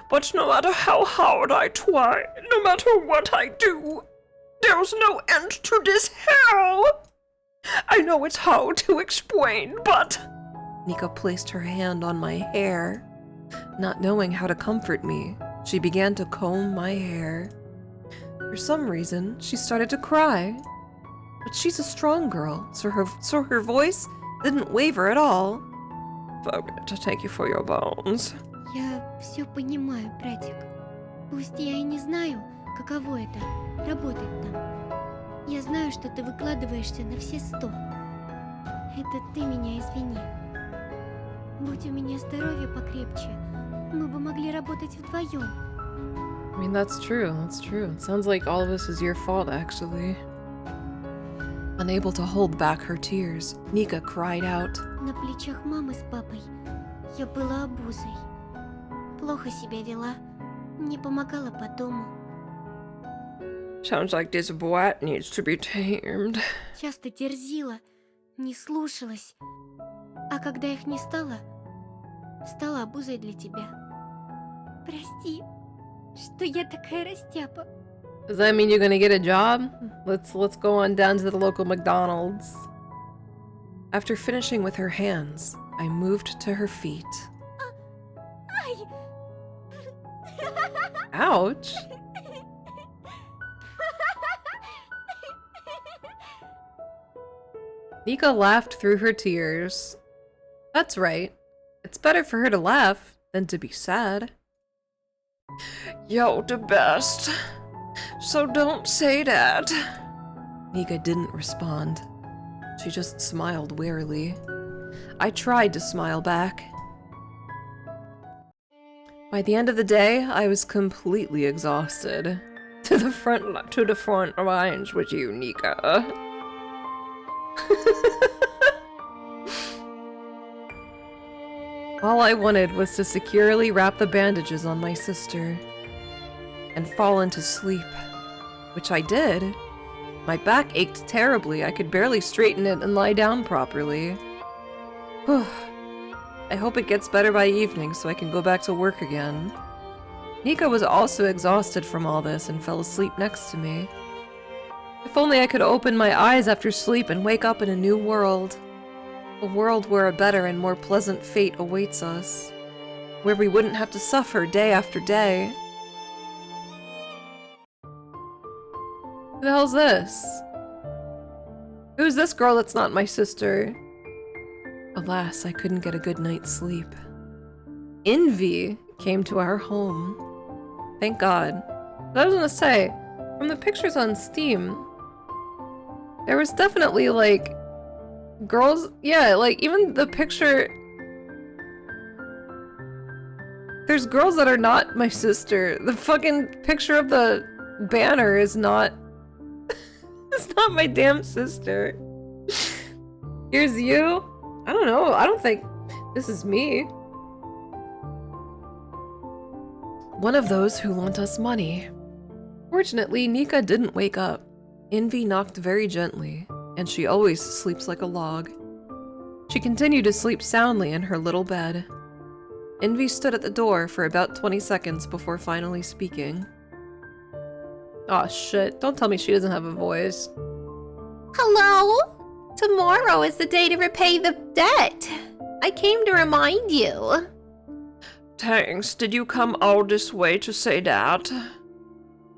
But no matter how hard I try, no matter what I do, there's no end to this hell! I know it's hard to explain, but...
Nica placed her hand on my hair, not knowing how to comfort me. She began to comb my hair. For some reason, she started to cry. But she's a strong girl, so her voice didn't waver at all.
Forget to take you for your bones.
Я все понимаю, братик. Пусть я и не знаю, каково это — работать там. Я знаю, что ты выкладываешься на все 100. Это ты меня извини. Будь у меня здоровье покрепче, мы бы могли работать вдвоем.
I mean, that's true. That's true. It sounds like all of this is your fault, actually. Unable to hold back her tears, Nica cried out.
На плечах мамы с папой я была обузой. Плохо себя вела, не помогала по дому.
Sounds like this brat needs to be tamed.
Часто дерзила, не слушалась. А когда их не стало, стала обузой для тебя. Прости, что я такая растяпа.
Does that mean you're gonna get a job? Let's go on down to the local McDonald's. After finishing with her hands, I moved to her feet.
Ай!
Ouch! Nica laughed through her tears. That's right. It's better for her to laugh than to be sad.
You're the best. So don't say that.
Nica didn't respond. She just smiled wearily. I tried to smile back. By the end of the day, I was completely exhausted.
To the front lines with you, Nica.
All I wanted was to securely wrap the bandages on my sister and fall into sleep, which I did. My back ached terribly. I could barely straighten it and lie down properly. I hope it gets better by evening so I can go back to work again. Nica was also exhausted from all this and fell asleep next to me. If only I could open my eyes after sleep and wake up in a new world. A world where a better and more pleasant fate awaits us. Where we wouldn't have to suffer day after day. Who the hell's this? Who's this girl that's not my sister? Alas, I couldn't get a good night's sleep. Envy came to our home. Thank God. But I was gonna say, from the pictures on Steam, there was definitely, like, girls, yeah, like, even the picture... There's girls that are not my sister. The fucking picture of the banner is not... It's not my damn sister. Here's you. I don't know. I don't think this is me. One of those who lent us money. Fortunately, Nica didn't wake up. Envy knocked very gently, and she always sleeps like a log. She continued to sleep soundly in her little bed. Envy stood at the door for about 20 seconds before finally speaking. Aw, shit. Don't tell me she doesn't have a voice.
Hello? Tomorrow is the day to repay the debt. I came to remind you.
Thanks. Did you come all this way to say that?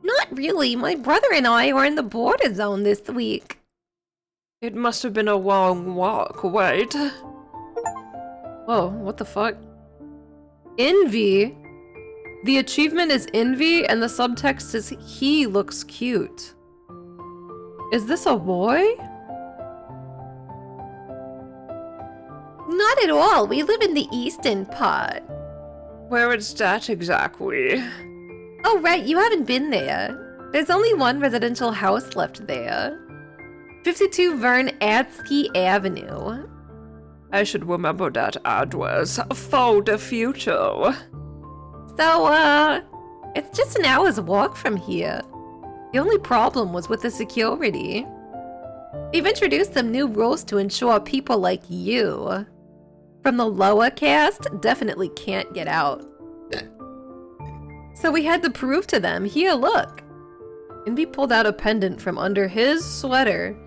Not really. My brother and I were in the border zone this week.
It must have been a long walk, wait.
Whoa, what the fuck? Envy? The achievement is envy, and the subtext is he looks cute. Is this a boy?
Not at all. We live in the eastern part.
Where is that exactly?
Oh, right. You haven't been there. There's only one residential house left there. 52 Vern Adsky Avenue.
I should remember that address for the future.
So, it's just an hour's walk from here. The only problem was with the security. They've introduced some new rules to ensure people like you, from the lower caste, definitely can't get out. So we had to prove to them, here, look. Envy pulled out a pendant from under his sweater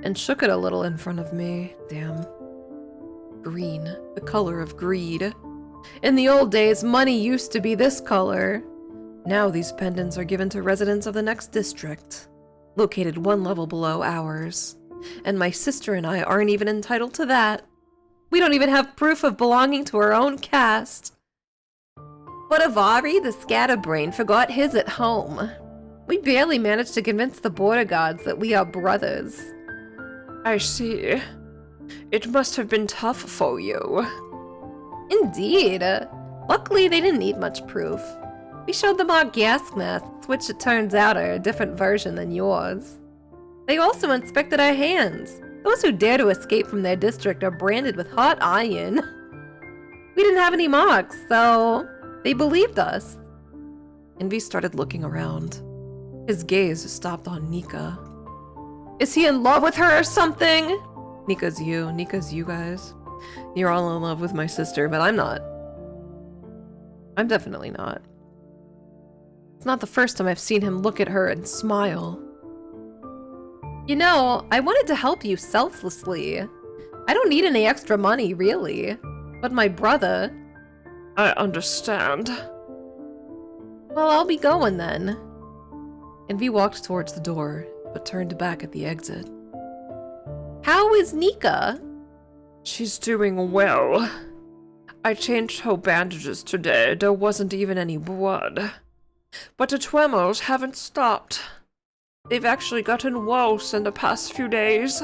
and shook it a little in front of me. Damn. Green, the color of greed. In the old days, money used to be this color.
Now these pendants are given to residents of the next district, located one level below ours. And my sister and I aren't even entitled to that. We don't even have proof of belonging to our own caste. But Avari, the scatterbrain, forgot his at home. We barely managed to convince the border guards that we are brothers.
I see. It must have been tough for you.
Indeed. Luckily, they didn't need much proof. We showed them our gas masks, which it turns out are a different version than yours. They also inspected our hands. Those who dare to escape from their district are branded with hot iron. We didn't have any marks, so they believed us. Envy started looking around. His gaze stopped on Nica. Is he in love with her or something? Nika's you guys. You're all in love with my sister, but I'm not. I'm definitely not. It's not the first time I've seen him look at her and smile. You know, I wanted to help you selflessly. I don't need any extra money, really. But my brother...
I understand.
Well, I'll be going then. Envy walked towards the door, but turned back at the exit. How is Nica?
She's doing well. I changed her bandages today. There wasn't even any blood. But the tremors haven't stopped. They've actually gotten worse in the past few days.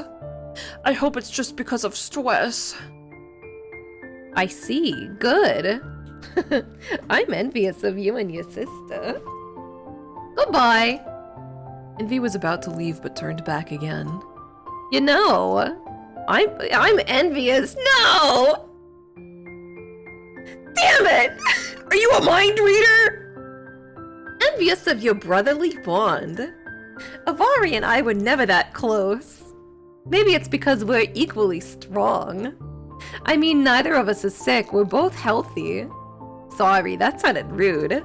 I hope it's just because of stress.
I see. Good. I'm envious of you and your sister. Goodbye. Envy was about to leave but turned back again. You know, I'm envious. No! Damn it! Are you a mind reader? Envious of your brotherly bond. Avari and I were never that close. Maybe it's because we're equally strong. I mean, neither of us is sick. We're both healthy. Sorry, that sounded rude.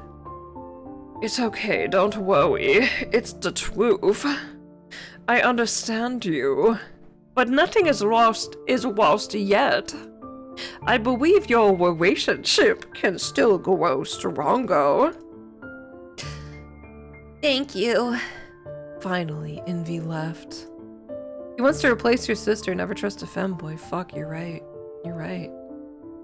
It's okay, don't worry. It's the truth. I understand you. But nothing is lost yet. I believe your relationship can still grow stronger.
Thank you. Finally, Envy left. He wants to replace your sister. Never trust a femboy. Fuck, you're right. You're right.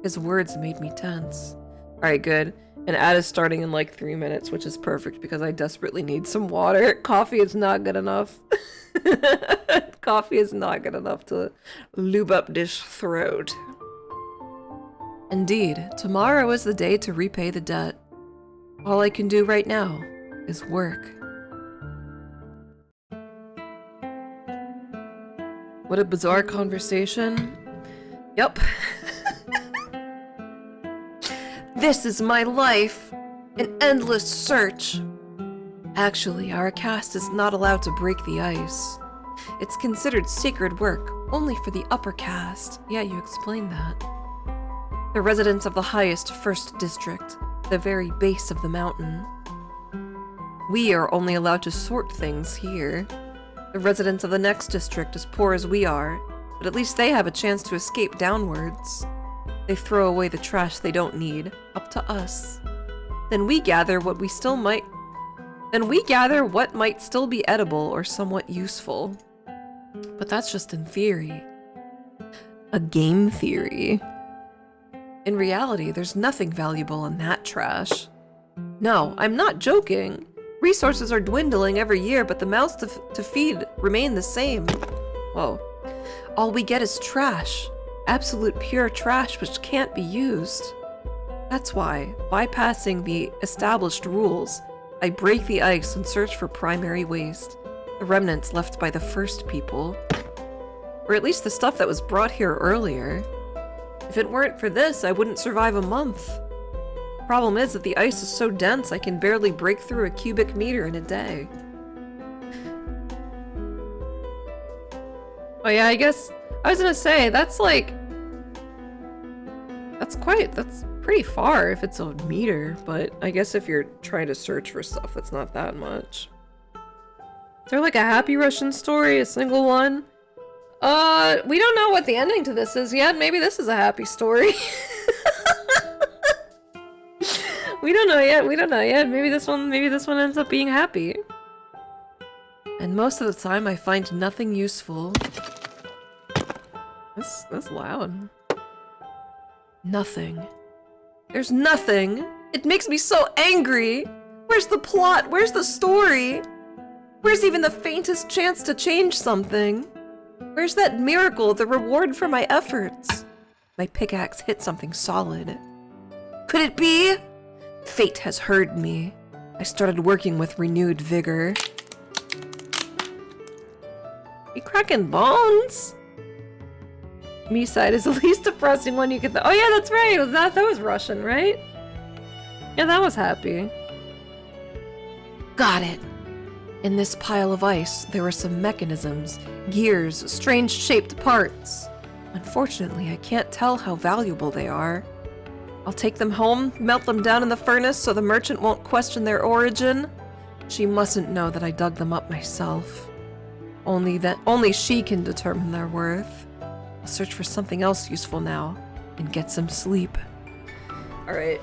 His words made me tense. Alright, good. And ad is starting in like 3 minutes, which is perfect because I desperately need some water. Coffee is not good enough. Coffee is not good enough to lube up this throat. Indeed, tomorrow is the day to repay the debt. All I can do right now is work. What a bizarre conversation. Yup. This is my life. An endless search. Actually, our caste is not allowed to break the ice. It's considered sacred work, only for the upper caste. Yeah, you explained that. The residents of the highest first district, the very base of the mountain. We are only allowed to sort things here. The residents of the next district, as poor as we are, but at least they have a chance to escape downwards. They throw away the trash they don't need, up to us. Then we gather what might still be edible or somewhat useful. But that's just in theory. A game theory. In reality, there's nothing valuable in that trash. No, I'm not joking. Resources are dwindling every year, but the mouths to feed remain the same. Whoa. All we get is trash. Absolute pure trash which can't be used. That's why, bypassing the established rules, I break the ice and search for primary waste, the remnants left by the first people. Or at least the stuff that was brought here earlier. If it weren't for this, I wouldn't survive a month. Problem is that the ice is so dense I can barely break through a cubic meter in a day. Oh yeah, I guess I was gonna say, that's like... That's pretty far if it's a meter, but I guess if you're trying to search for stuff, that's not that much. Is there like a Happy Russian story, a single one? We don't know what the ending to this is yet. Maybe this is a happy story. We don't know yet. We don't know yet. Maybe this one ends up being happy. And most of the time, I find nothing useful. That's loud. Nothing. There's nothing. It makes me so angry. Where's the plot? Where's the story? Where's even the faintest chance to change something? Where's that miracle, the reward for my efforts? My pickaxe hit something solid. Could it be? Fate has heard me. I started working with renewed vigor. You cracking bones? Me side is the least depressing one you could. Oh yeah, that's right. That was Russian, right? Yeah, that was happy. Got it. In this pile of ice, there were some mechanisms, gears, strange-shaped parts. Unfortunately, I can't tell how valuable they are. I'll take them home, melt them down in the furnace so the merchant won't question their origin. She mustn't know that I dug them up myself. Only she can determine their worth. I'll search for something else useful now and get some sleep. Alright.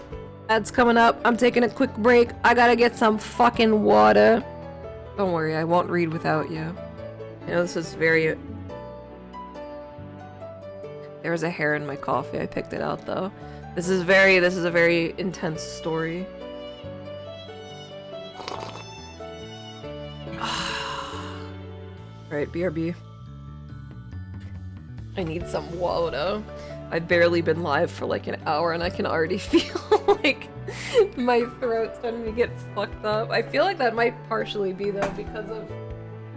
Ad's coming up. I'm taking a quick break. I gotta get some fucking water. Don't worry, I won't read without you. You know, this is very... There was a hair in my coffee. I picked it out, though. This is a very intense story. Alright, BRB. I need some water. I've barely been live for like an hour and I can already feel like my throat's starting to get fucked up. I feel like that might partially be though because of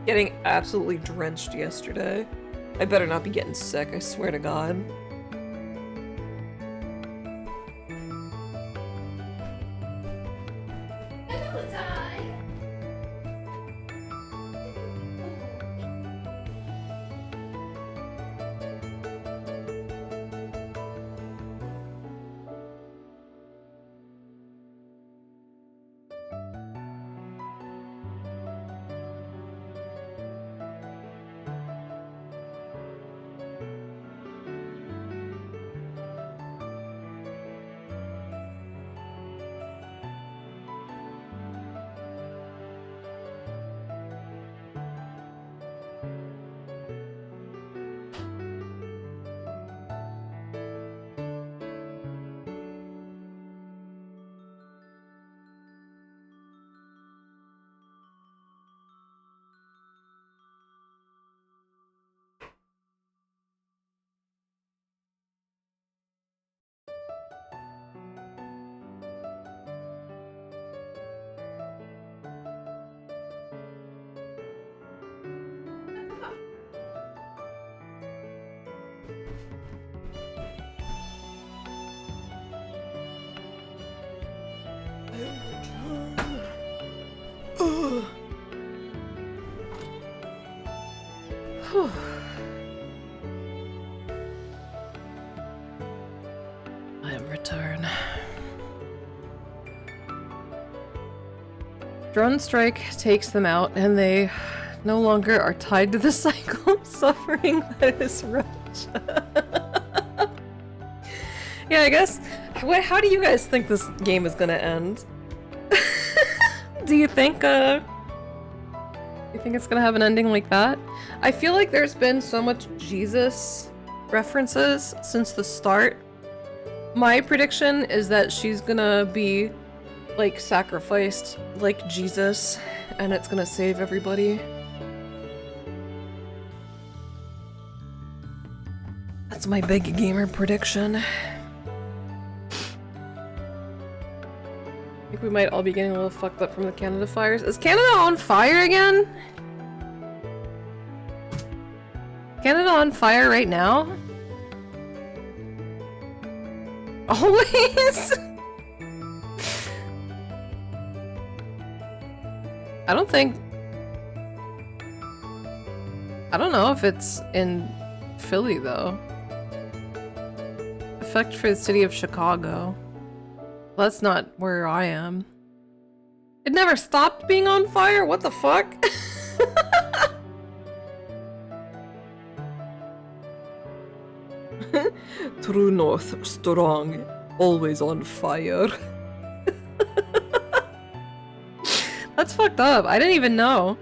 getting absolutely drenched yesterday. I better not be getting sick, I swear to God. I am returned. Drone strike takes them out, and they no longer are tied to the cycle of suffering that is Russia. Yeah, I guess. How do you guys think this game is gonna end? Do you think it's gonna have an ending like that? I feel like there's been so much Jesus references since the start. My prediction is that she's gonna be like sacrificed like Jesus and it's gonna save everybody. That's my big gamer prediction. I think we might all be getting a little fucked up from the Canada fires. Is Canada on fire again? Canada on fire right now? Always? I don't know if it's in Philly though. Effect for the city of Chicago. Well, that's not where I am. It never stopped being on fire? What the fuck? True North, strong, always on fire. That's fucked up. I didn't even know.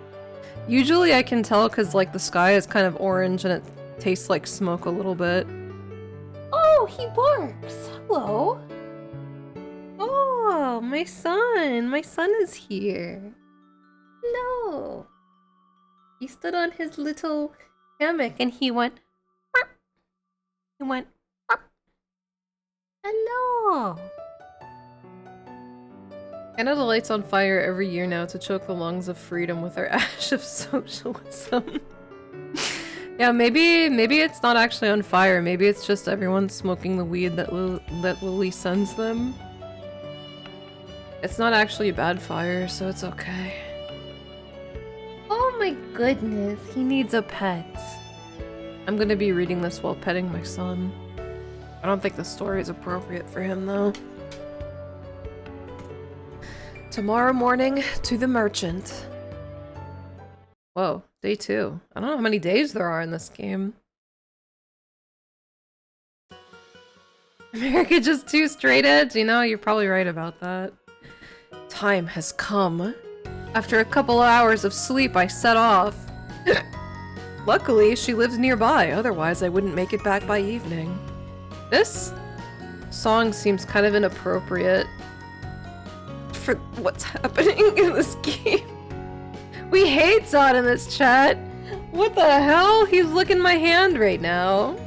Usually I can tell because like the sky is kind of orange and it tastes like smoke a little bit. Oh, he barks. Hello. Oh, my son. My son is here. Hello. He stood on his little hammock and he went. "Bark." He went. "Bark." Hello. Canada lights on fire every year now to choke the lungs of freedom with our ash of socialism. Yeah, maybe it's not actually on fire. Maybe it's just everyone smoking the weed that Lily sends them. It's not actually a bad fire, so it's okay. Oh my goodness, he needs a pet. I'm gonna be reading this while petting my son. I don't think the story is appropriate for him though. Tomorrow morning to the merchant. Whoa, day 2. I don't know how many days there are in this game. America just too straight edge? You know, you're probably right about that. Time has come. After a couple of hours of sleep, I set off. Luckily, she lives nearby, otherwise I wouldn't make it back by evening. This song seems kind of inappropriate for what's happening in this game. We hate Zod in this chat. What the hell? He's licking my hand right now.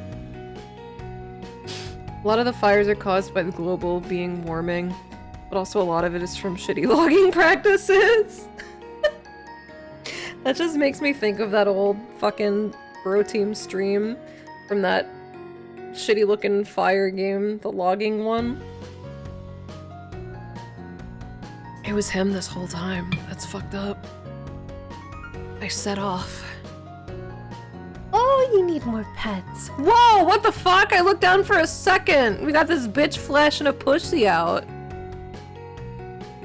A lot of the fires are caused by the global being warming, but also a lot of it is from shitty logging practices. That just makes me think of that old fucking Bro Team stream from that shitty looking fire game, the logging one. It was him this whole time. That's fucked up. I set off. Oh, you need more pets. Whoa, what the fuck? I looked down for a second. We got this bitch flesh and a pussy out.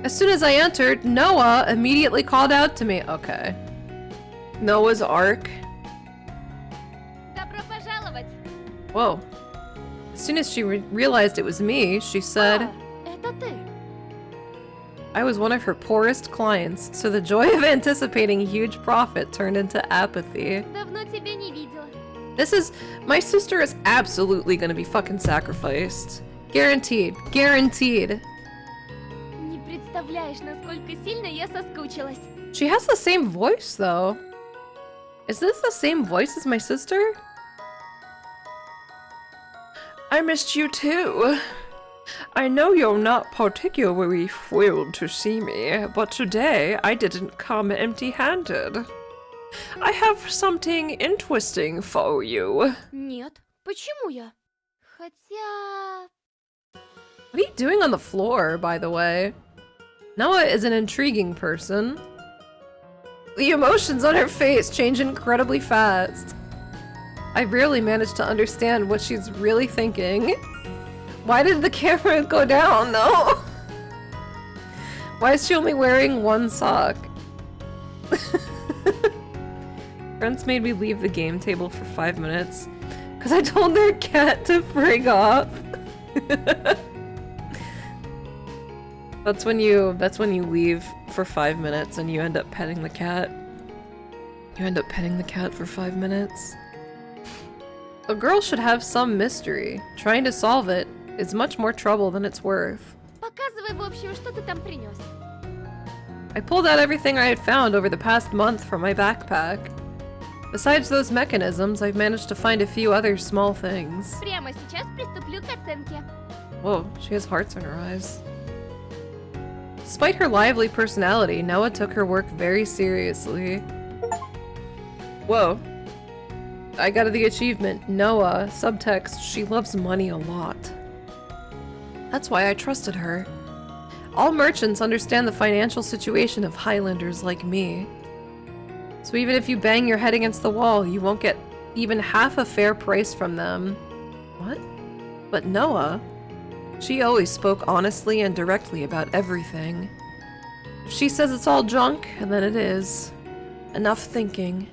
As soon as I entered, Noah immediately called out to me. Okay. Noah's Ark.
Добро пожаловать!
Whoa. As soon as she realized it was me, she said,
Это ты.
I was one of her poorest clients, so the joy of anticipating huge profit turned into apathy.
Давно тебя не видела.
This is... My sister is absolutely gonna be fucking sacrificed. Guaranteed. Guaranteed.
Не представляешь, насколько сильно я соскучилась.
She has the same voice, though. Is this the same voice as my sister?
I missed you too. I know you're not particularly thrilled to see me, but today I didn't come empty-handed. I have something interesting for you.
Нет, почему я? Хотя...
What are you doing on the floor, by the way? Noah is an intriguing person. The emotions on her face change incredibly fast. I rarely manage to understand what she's really thinking. Why did the camera go down, though? Why is she only wearing one sock? Friends made me leave the game table for 5 minutes because I told their cat to frig off. That's when you leave for 5 minutes and you end up petting the cat. You end up petting the cat for 5 minutes. A girl should have some mystery. Trying to solve it is much more trouble than it's worth.
Показывай, в общем, что ты там принес.
I pulled out everything I had found over the past month from my backpack. Besides those mechanisms, I've managed to find a few other small things.
Прямо сейчас приступлю к оценке.
Whoa, she has hearts in her eyes. Despite her lively personality, Noah took her work very seriously. Whoa. I got the achievement. Noah, subtext, she loves money a lot. That's why I trusted her. All merchants understand the financial situation of Highlanders like me. So even if you bang your head against the wall, you won't get even half a fair price from them. What? But Noah? She always spoke honestly and directly about everything. If she says it's all junk, then it is. Enough thinking.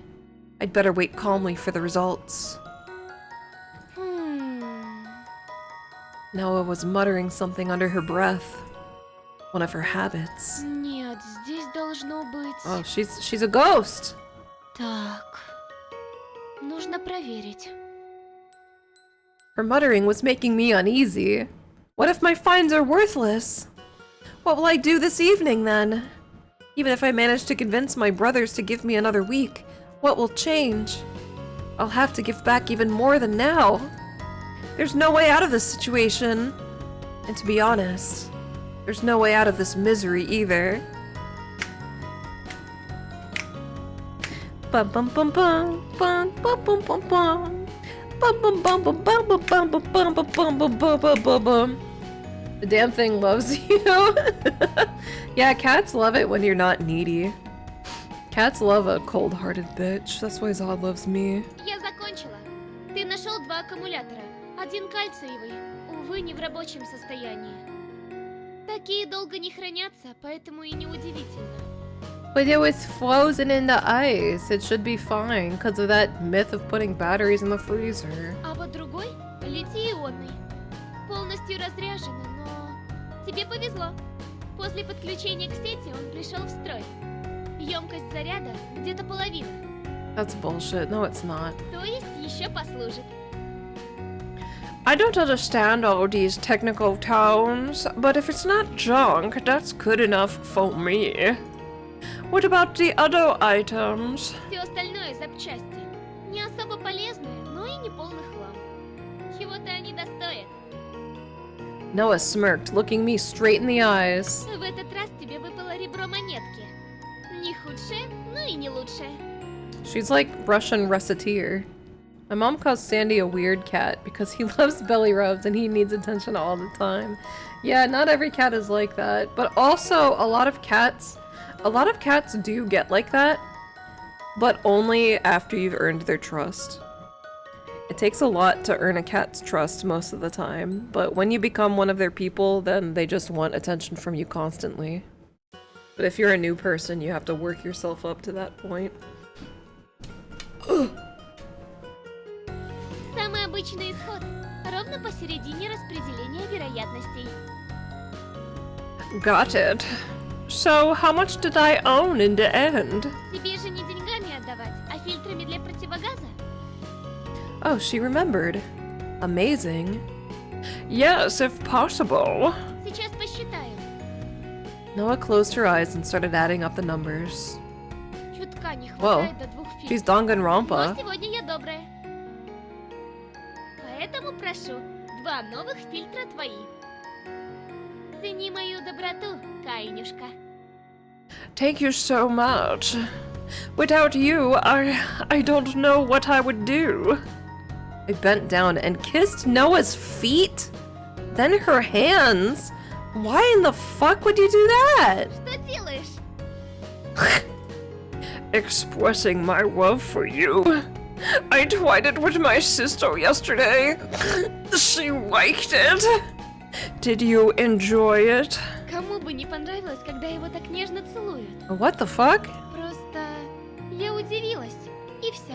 I'd better wait calmly for the results. Noah was muttering something under her breath. One of her habits.
Нет, здесь должно быть...
Oh, she's a ghost.
Так... Нужно проверить.
Her muttering was making me uneasy. What if my finds are worthless? What will I do this evening then? Even if I manage to convince my brothers to give me another week, what will change? I'll have to give back even more than now. There's no way out of this situation. And to be honest, there's no way out of this misery either. Bum bum bum bum bum bum bum bum bum. Bum bum bum bum bum bum bum bum bum bum bum bum bum bum bum. The damn thing loves you. Yeah, cats love it when you're not needy. Cats love a cold-hearted bitch. That's why Zod loves me.
Я закончила. Ты нашел 2 аккумулятора. Один кальциевый. Увы, не в рабочем состоянии. Такие долго не хранятся, поэтому и неудивительно.
But it was frozen in the ice. It should be fine because of that myth of putting batteries in the freezer.
А вот другой — литий-ионный. Полностью разряженный, но... Тебе повезло. После подключения к сети он пришел в строй. Емкость заряда где-то половина.
That's bullshit. No, it's not.
То есть еще послужит.
I don't understand all these technical terms, but if it's not junk, that's good enough for me. What about the other items?
Все остальное запчасти. Не особо полезные, но и не полный хлам. Чего-то они достоят.
Noah smirked, looking me straight in the eyes.
В этот раз тебе выпало ребро монетки. Не худшее, но и не лучшее.
She's like Russian reciteer. My mom calls Sandy a weird cat because he loves belly rubs and he needs attention all the time. Yeah, not every cat is like that, but also a lot of cats do get like that, but only after you've earned their trust. It takes a lot to earn a cat's trust most of the time, but when you become one of their people, then they just want attention from you constantly. But if you're a new person, you have to work yourself up to that point.
Самый обычный исход. Ровно посередине распределения вероятностей.
Got it. So, how much did I own in the end?
Тебе же не деньгами отдавать, а фильтрами для противогаза.
Oh, she remembered. Amazing.
Yes, if possible.
Сейчас посчитаю.
Noah closed her eyes and started adding up the numbers.
Чутка не
Whoa,
хватает до 2 фильтров.
she's
Но
Danganronpa.
сегодня я добрая. Поэтому прошу, 2 новых фильтра твои. Цени мою доброту, Каинюшка.
Thank you so much. Without you, I don't know what I would do.
I bent down and kissed Noah's feet, then her hands. Why in the fuck would you do that?
Что делаешь?
Expressing my love for you. I tried it with my sister yesterday. She liked it. Did you enjoy it?
Кому бы не понравилось, когда его так нежно целуют?
What the fuck?
Просто я удивилась, и все.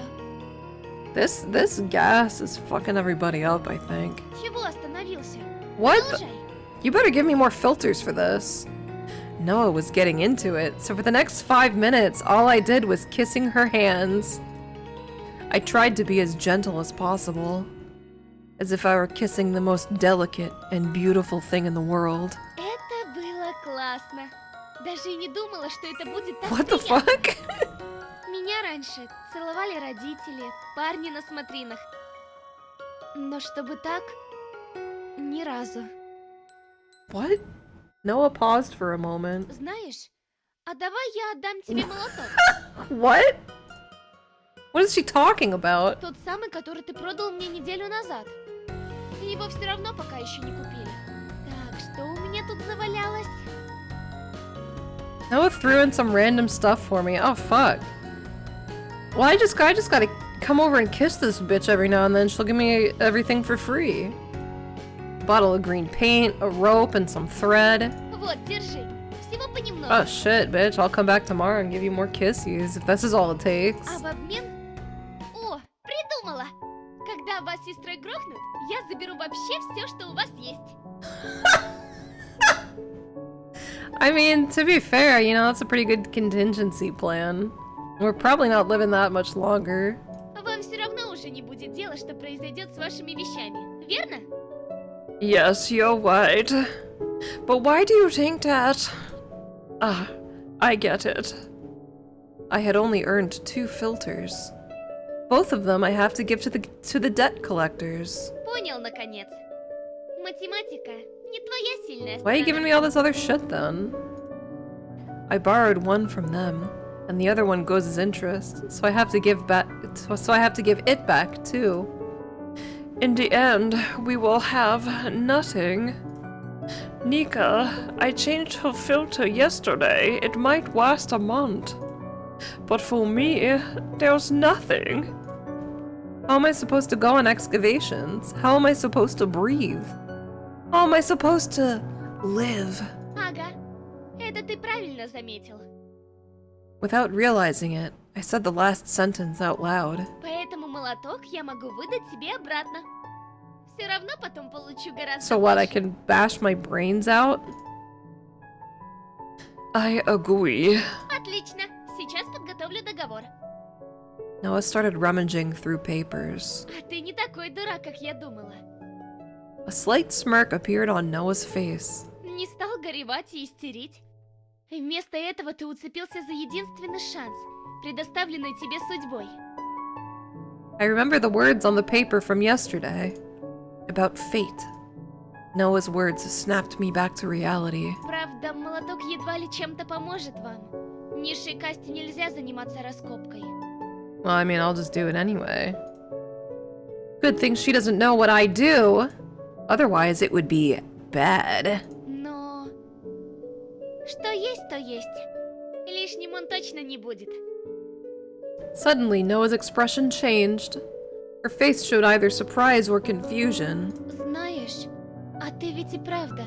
This gas is fucking everybody up, I think.
Чего остановился?
What? the-
Продолжай.
You better give me more filters for this. Noah was getting into it, so for the next 5 minutes, all I did was kissing her hands. I tried to be as gentle as possible, as if I were kissing the most delicate and beautiful thing in the world.
Это было классно. Даже и не думала, что это будет так
What the
приятно.
fuck?
Меня раньше целовали родители, парни на смотринах. Но чтобы так, ни разу.
What? Noah paused for a moment.
Знаешь, а давай я отдам тебе молоток.
What? What is she talking about?
Тот самый, который ты продал мне неделю назад. Его все равно пока еще не купили. Так, что у меня тут завалялось?
Noah threw in some random stuff for me. Oh fuck. Well, I just gotta come over and kiss this bitch every now and then. She'll give me everything for free. Bottle of green paint, a rope, and some thread.
Вот, держи. Всего понемногу.
Oh shit, bitch. I'll come back tomorrow and give you more kisses if this is all it takes.
А в обмен... О, придумала! Когда вас с сестрой грохнут, я заберу вообще все, что у вас есть.
I mean, to be fair, you know, that's a pretty good contingency plan. We're probably not living that much longer.
Вам все равно уже не будет дела, что произойдет с вашими вещами, верно?
Yes, you're right. But why do you think that? Ah, I get it.
I had only earned 2 filters. Both of them I have to give to the debt collectors.
Понял, наконец. Математика не твоя сильная
Why are you giving me all this other shit then? I borrowed one from them, and the other one goes as interest, so I have to give it back too.
In the end, we will have nothing. Nica, I changed her filter yesterday. It might last a month. But for me, there's nothing.
How am I supposed to go on excavations? How am I supposed to breathe? How am I supposed to live?
Ага, это ты правильно заметил.
Without realizing it, I said the last sentence out loud.
Поэтому молоток я могу выдать тебе обратно. Все равно потом получу гораздо
So what, I
больше.
can bash my brains out?
I agree.
Отлично, сейчас подготовлю договор.
Noah started rummaging through papers.
А ты не такой дурак, как я думала.
A slight smirk appeared on Noah's face.
Не стал горевать и истерить. Вместо этого ты уцепился за единственный шанс, предоставленный тебе судьбой.
I remember the words on the paper from yesterday. About fate. Noah's words snapped me back to reality.
Правда, молоток едва ли чем-то поможет вам. Низшей касте нельзя заниматься раскопкой.
Well, I mean, I'll just do it anyway. Good thing she doesn't know what I do. Otherwise, it would be bad.
Но... Что есть, то есть. Лишним он точно не будет.
Suddenly, Noah's expression changed. Her face showed either surprise or confusion.
Знаешь, а ты ведь и правда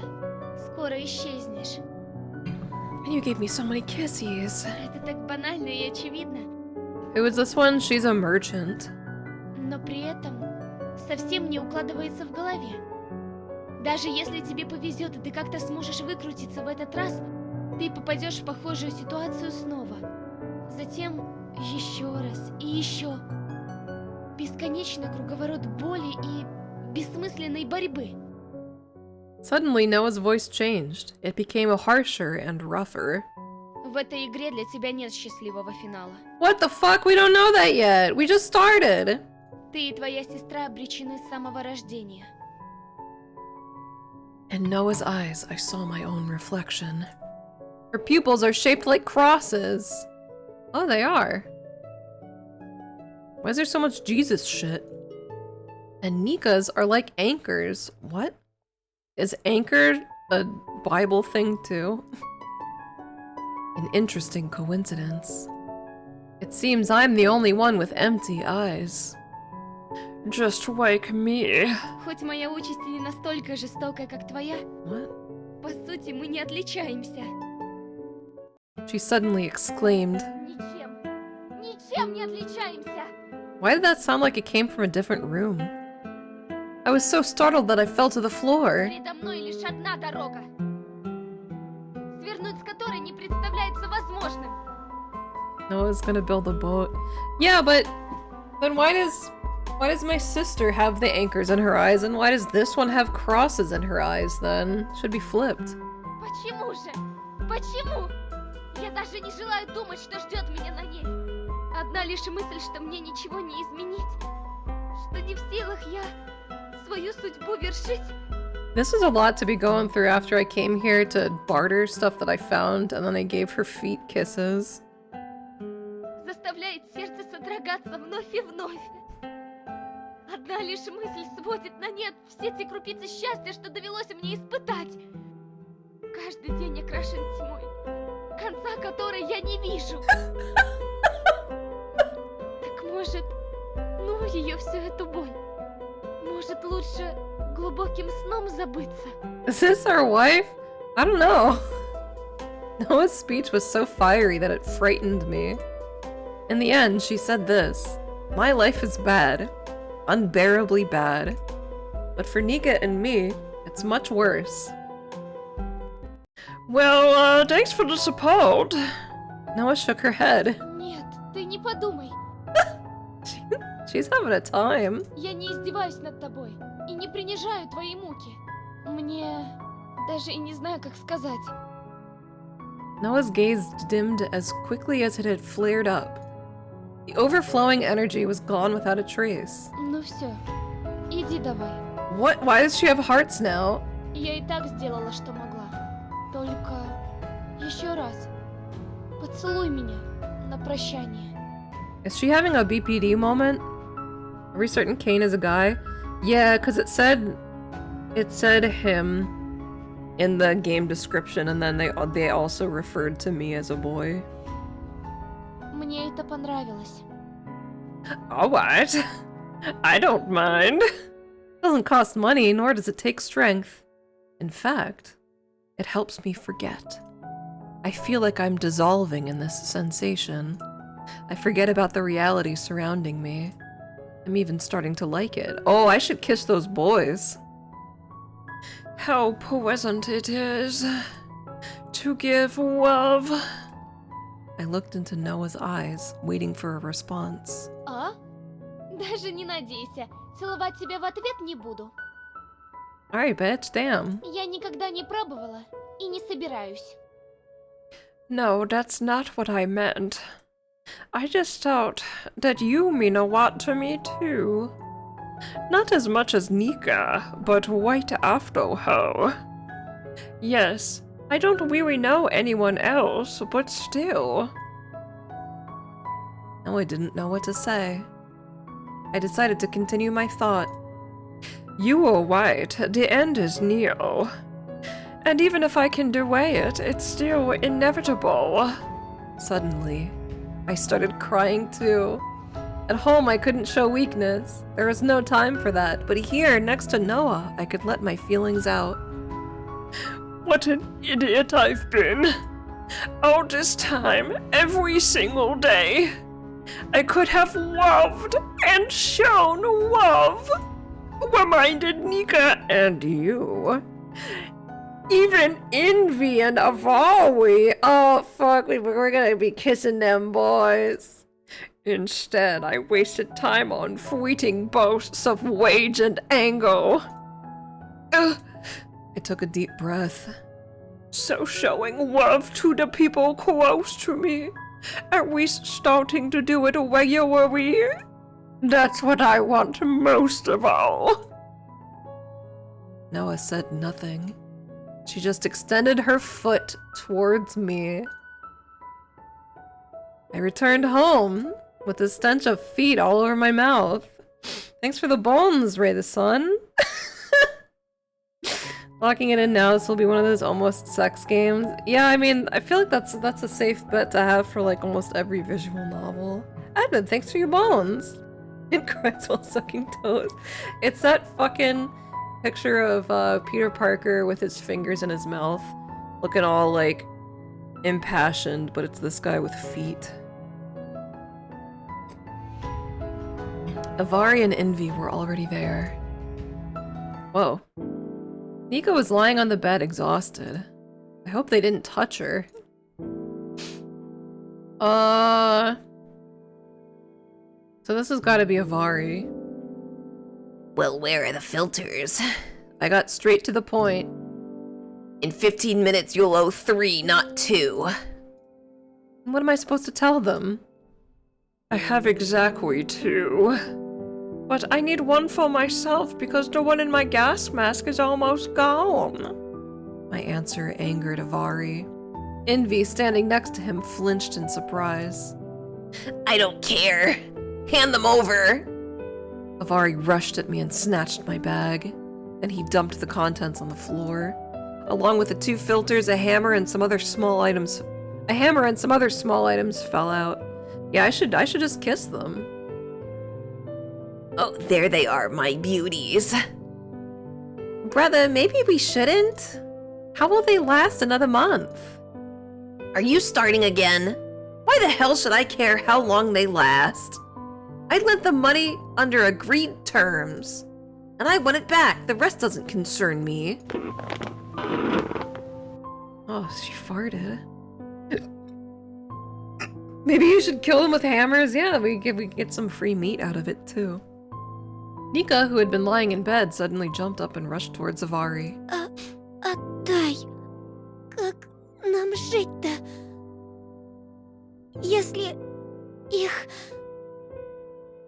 скоро исчезнешь.
And you gave me so many kisses.
Это так банально и очевидно.
Who is this one? She's a merchant.
Но при этом совсем не укладывается в голове. Даже если тебе повезет, и ты как-то сможешь выкрутиться в этот раз, ты попадешь в похожую ситуацию снова. Затем еще раз и еще. Бесконечный круговорот боли и бессмысленной борьбы.
Suddenly, Noah's voice changed. It became harsher and rougher.
В этой игре для тебя нет счастливого финала.
What the fuck? We don't know that yet. We just started.
Ты и твоя сестра обречены с самого рождения.
In Noah's eyes, I saw my own reflection. Her pupils are shaped like crosses. Oh, they are. Why is there so much Jesus shit? And Nica's are like anchors. What? Is anchor a Bible thing too? An interesting coincidence. It seems I'm the only one with empty eyes.
Just wake me.
Хоть моя участь и не настолько жестокая, как твоя,
What?
по сути, мы не отличаемся.
She suddenly exclaimed.
Ничем не отличаемся!
Why did that sound like it came from a different room? I was so startled that I fell to the floor.
Передо мной лишь одна дорога, свернуть с которой не представляется возможным.
Noah's gonna build a boat. Yeah, but then why does my sister have the anchors in her eyes, and why does this one have crosses in her eyes then? Should be flipped.
Почему же? Почему? Я даже не желаю думать, что ждет меня на ней. Одна лишь мысль, что мне ничего не изменить, что не в силах я свою судьбу вершить.
This is a lot to be going through after I came here to barter stuff that I found, and then I gave her feet kisses.
Заставляет сердце содрогаться вновь и вновь. Одна лишь мысль сводит на нет все те крупицы счастья, что довелось мне испытать. Каждый день окрашен тьмой, конца которой я не вижу. Так может, ну ее всю эту боль. Может, лучше глубоким сном забыться?
Is this our wife? I don't know. Noah's speech was so fiery that it frightened me. In the end, she said this: "My life is bad. Unbearably bad. But for Nica and me, it's much worse."
Well, thanks for the support.
Noah shook her head.
Нет, ты не подумай.
She's having a time.
Я не издеваюсь над тобой и не принижаю твои муки. Мне даже и не знаю, как сказать.
Noah's gaze dimmed as quickly as it had flared up. The overflowing energy was gone without a trace.
Ну все, иди давай.
What? Why does she have hearts now?
Я и так сделала, что могла. Только еще раз поцелуй меня на прощание.
Is she having a BPD moment? Are we certain Cain is a guy? Yeah, because it said him in the game description, and then they also referred to me as a boy.
Мне это понравилось.
Alright. I don't mind.
It doesn't cost money, nor does it take strength. In fact, it helps me forget. I feel like I'm dissolving in this sensation. I forget about the reality surrounding me. I'm even starting to like it. Oh, I should kiss those boys.
How pleasant it is to give love.
I looked into Noah's eyes, waiting for a response.
А? Даже не надейся. Целовать тебя в ответ не буду.
Alright, bitch, damn.
Я никогда не пробовала и не собираюсь.
No, that's not what I meant. I just thought that you mean a lot to me too. Not as much as Nica, but right after her. Yes, I don't really know anyone else, but still.
Noah didn't know what to say. I decided to continue my thought.
You were right, the end is near. And even if I can delay it, it's still inevitable.
Suddenly, I started crying too. At home, I couldn't show weakness. There was no time for that. But here, next to Noah, I could let my feelings out.
What an idiot I've been. All this time, every single day. I could have loved and shown love. Reminded Nica and you. Even Envy and Avali.
Oh, fuck, we're gonna be kissing them boys.
Instead, I wasted time on fleeting boasts of rage and anger.
I took a deep breath.
So showing love to the people close to me, at least starting to do it regularly, that's what I want most of all.
Noah said nothing. She just extended her foot towards me. I returned home with the stench of feet all over my mouth. Thanks for the bones, Ray the Sun. Locking it in now, this will be one of those almost sex games. Yeah, I mean, I feel like that's a safe bet to have for like almost every visual novel. Edmund, thanks for your bones. And cries while sucking toes. It's that fucking picture of Peter Parker with his fingers in his mouth, looking all like impassioned, but it's this guy with feet. Avari and Envy were already there. Whoa. Nica was lying on the bed, exhausted. I hope they didn't touch her. So this has gotta be Avari.
Well, where are the filters?
I got straight to the point.
In 15 minutes, you'll owe 3, not 2.
What am I supposed to tell them?
I have exactly 2. But I need one for myself because the one in my gas mask is almost gone.
My answer angered Avari. Envy, standing next to him, flinched in surprise.
I don't care. Hand them over.
Avari rushed at me and snatched my bag. Then he dumped the contents on the floor. Along with the 2 filters, a hammer and some other small items. A hammer and some other small items fell out. Yeah, I should just kiss them.
Oh, there they are, my beauties.
Brother, maybe we shouldn't? How will they last another month?
Are you starting again? Why the hell should I care how long they last?
I lent them money under agreed terms. And I want it back. The rest doesn't concern me. Oh, she farted. Maybe you should kill him with hammers? Yeah, we get some free meat out of it, too. Nica, who had been lying in bed, suddenly jumped up and rushed towards Avari.
Отдай. Как нам жить-то? Если их...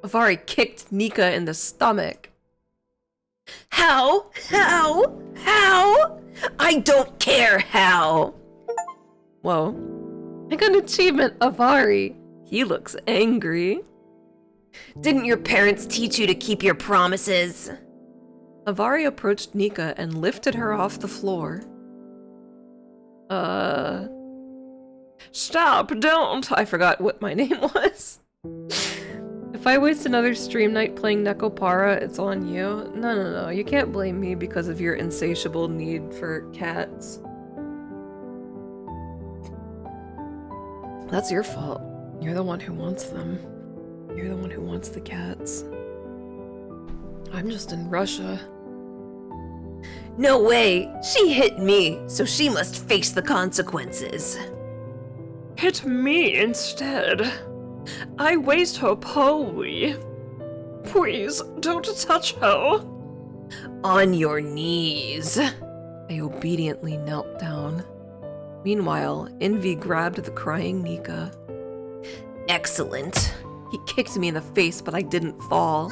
Avari kicked Nica in the stomach. How? How? How? I don't care how! Whoa. I got an achievement, Avari. He looks angry.
Didn't your parents teach you to keep your promises?
Avari approached Nica and lifted her off the floor. Stop, don't! I forgot what my name was. If I waste another stream night playing Nekopara, it's on you. No, you can't blame me because of your insatiable need for cats. That's your fault. You're the one who wants them. You're the one who wants the cats. I'm just in Russia.
No way! She hit me, so she must face the consequences.
Hit me instead. I waste her poorly. Please, don't touch her.
On your knees.
I obediently knelt down. Meanwhile, Envy grabbed the crying Nica.
Excellent.
He kicked me in the face, but I didn't fall.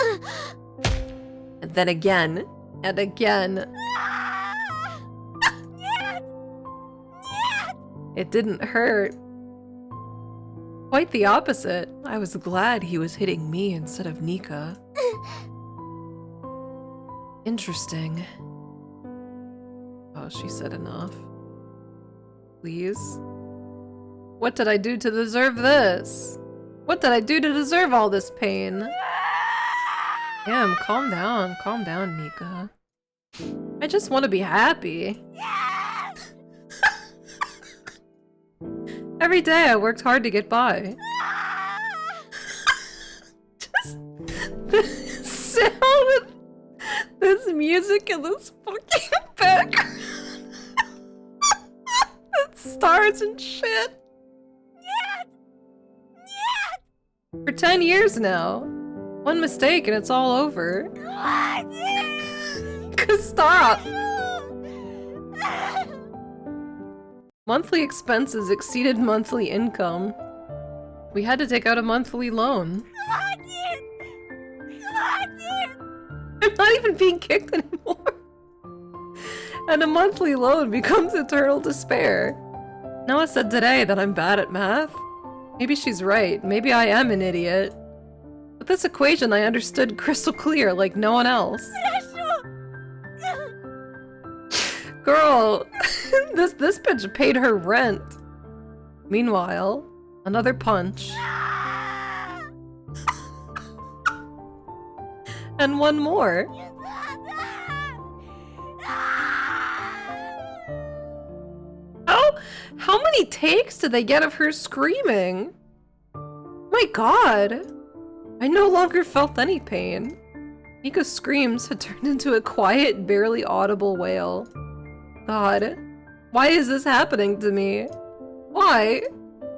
And then again, and again. It didn't hurt. Quite the opposite. I was glad he was hitting me instead of Nica. Interesting. Oh, she said enough. Please? What did I do to deserve this? What did I do to deserve all this pain? Damn, calm down, Nica. I just want to be happy. Every day I worked hard to get by. Just this sound with this music and this fucking background. Stars and shit. For 10 years now. One mistake and it's all over. Cause stop. Monthly expenses exceeded monthly income. We had to take out a monthly loan. I'm not even being kicked anymore. And a monthly loan becomes eternal despair. Noah said today that I'm bad at math. Maybe she's right. Maybe I am an idiot. But this equation I understood crystal clear like no one else. Girl, this bitch paid her rent. Meanwhile, another punch. And one more. How many takes did they get of her screaming? My god. I no longer felt any pain. Nica's screams had turned into a quiet, barely audible wail. God, why is this happening to me? Why?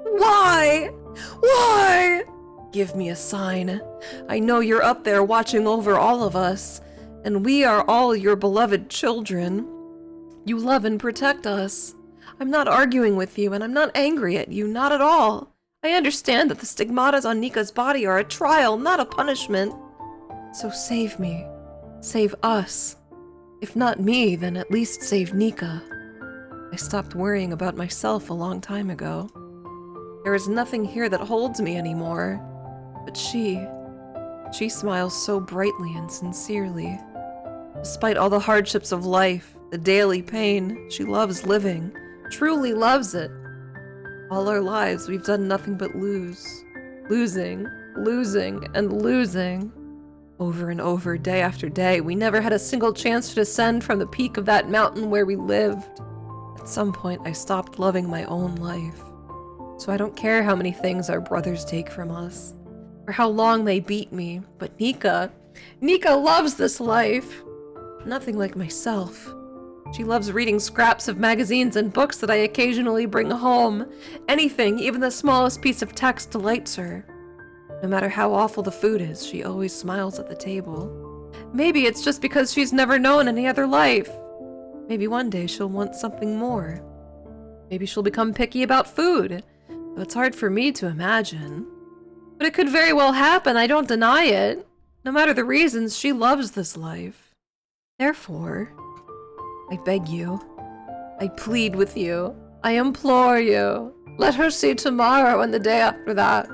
Why? Why? Give me a sign. I know you're up there watching over all of us, and we are all your beloved children. You love and protect us. I'm not arguing with you, and I'm not angry at you, not at all. I understand that the stigmatas on Nica's body are a trial, not a punishment. So save me. Save us. If not me, then at least save Nica. I stopped worrying about myself a long time ago. There is nothing here that holds me anymore. But she smiles so brightly and sincerely. Despite all the hardships of life, the daily pain, she loves living, truly loves it. All our lives, we've done nothing but lose. Losing, and losing. Over and over, day after day, we never had a single chance to descend from the peak of that mountain where we lived. At some point, I stopped loving my own life. So I don't care how many things our brothers take from us, or how long they beat me, but Nica loves this life. Nothing like myself. She loves reading scraps of magazines and books that I occasionally bring home. Anything, even the smallest piece of text, delights her. No matter how awful the food is, she always smiles at the table. Maybe it's just because she's never known any other life. Maybe one day she'll want something more. Maybe she'll become picky about food, though it's hard for me to imagine. But it could very well happen, I don't deny it. No matter the reasons, she loves this life. Therefore, I beg you, I plead with you, I implore you, let her see tomorrow and the day after that.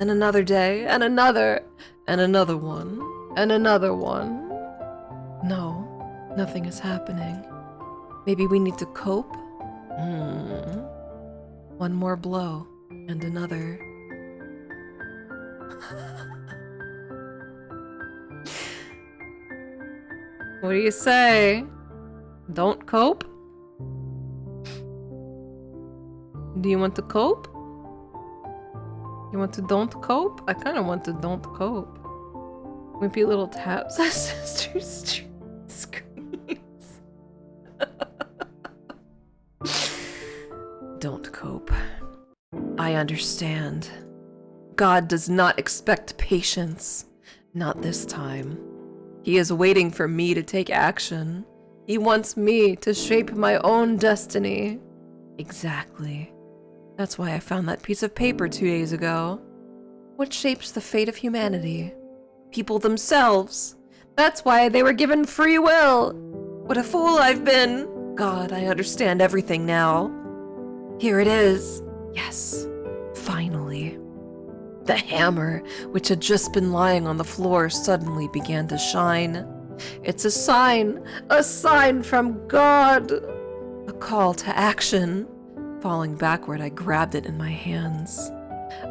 And another day, and another one, and another one. No, nothing is happening. Maybe we need to cope? One more blow, and another. What do you say? Don't cope? Do you want to cope? You want to don't cope? I kind of want to don't cope. Wimpy little taps as sister screams. Don't cope. I understand. God does not expect patience. Not this time. He is waiting for me to take action. He wants me to shape my own destiny. Exactly. That's why I found that piece of paper 2 days ago. What shapes the fate of humanity? People themselves. That's why they were given free will. What a fool I've been. God, I understand everything now. Here it is. Yes, finally. The hammer, which had just been lying on the floor, suddenly began to shine. It's a sign from God. A call to action. Falling backward, I grabbed it in my hands.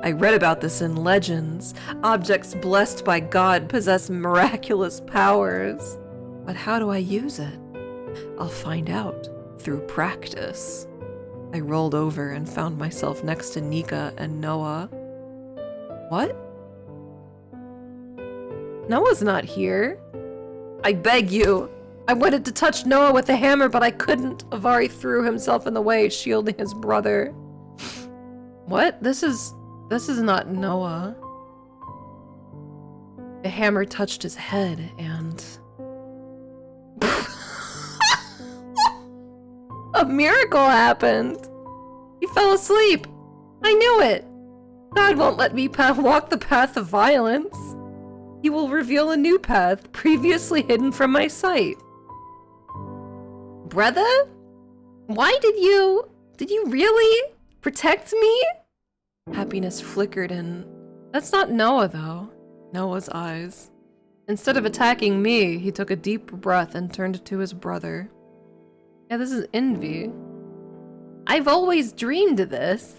I read about this in legends. Objects blessed by God possess miraculous powers. But how do I use it? I'll find out through practice. I rolled over and found myself next to Nica and Noah. What? Noah's not here. I beg you. I wanted to touch Noah with the hammer, but I couldn't. Avari threw himself in the way, shielding his brother. What? This is not Noah. The hammer touched his head and... A miracle happened. He fell asleep. I knew it. God won't let me walk the path of violence. He will reveal a new path previously hidden from my sight. Brother? Why did you really protect me? Happiness flickered in... That's not Noah, though. Noah's eyes. Instead of attacking me, he took a deep breath and turned to his brother. Yeah, this is envy. I've always dreamed of this.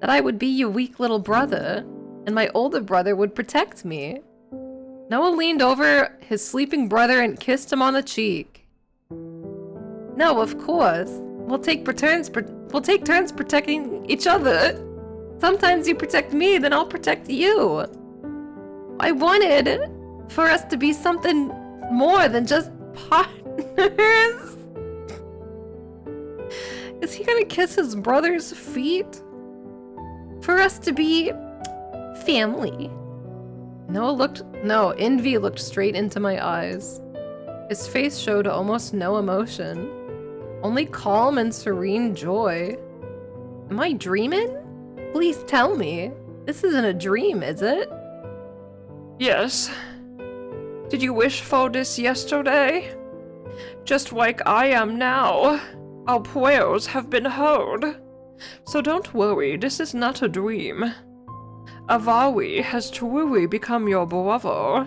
That I would be your weak little brother, and my older brother would protect me. Noah leaned over his sleeping brother and kissed him on the cheek. No, of course. We'll take turns protecting each other. Sometimes you protect me, then I'll protect you. I wanted for us to be something more than just partners. Is he gonna kiss his brother's feet? For us to be family. Envy looked straight into my eyes. His face showed almost no emotion. Only calm and serene joy. Am I dreaming? Please tell me. This isn't a dream, is it?
Yes. Did you wish for this yesterday? Just like I am now. Our prayers have been heard. So don't worry, this is not a dream. Avari has truly become your brother.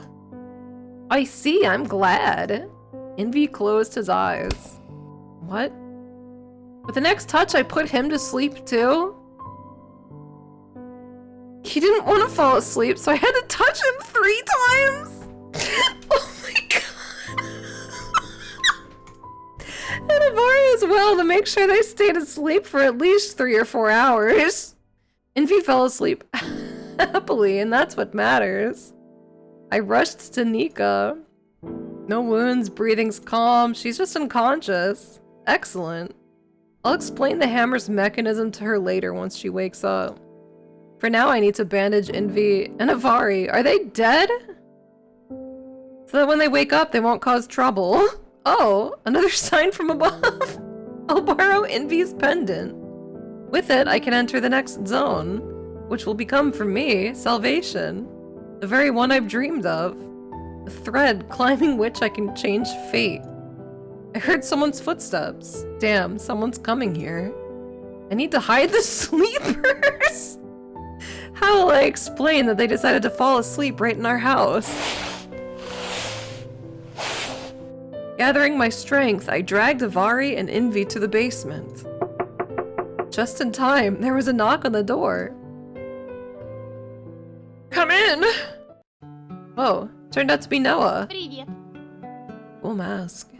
I see, I'm glad. Envy closed his eyes. What? With the next touch, I put him to sleep too? He didn't want to fall asleep, so I had to touch him 3 times? Oh my god. And Avari as well, to make sure they stayed asleep for at least 3 or 4 hours. Envy fell asleep happily, and that's what matters. I rushed to Nica. No wounds, breathing's calm. She's just unconscious. Excellent. I'll explain the hammer's mechanism to her later once she wakes up. For now, I need to bandage Envy and Avari. Are they dead? So that when they wake up, they won't cause trouble. Oh, another sign from above. I'll borrow Envy's pendant. With it, I can enter the next zone, which will become, for me, salvation. The very one I've dreamed of. A thread climbing which I can change fate. I heard someone's footsteps. Damn, someone's coming here. I need to hide the sleepers! How will I explain that they decided to fall asleep right in our house? Gathering my strength, I dragged Avari and Envy to the basement. Just in time, there was a knock on the door.
Come in!
Whoa, turned out to be Noah.
Привет.
Cool mask.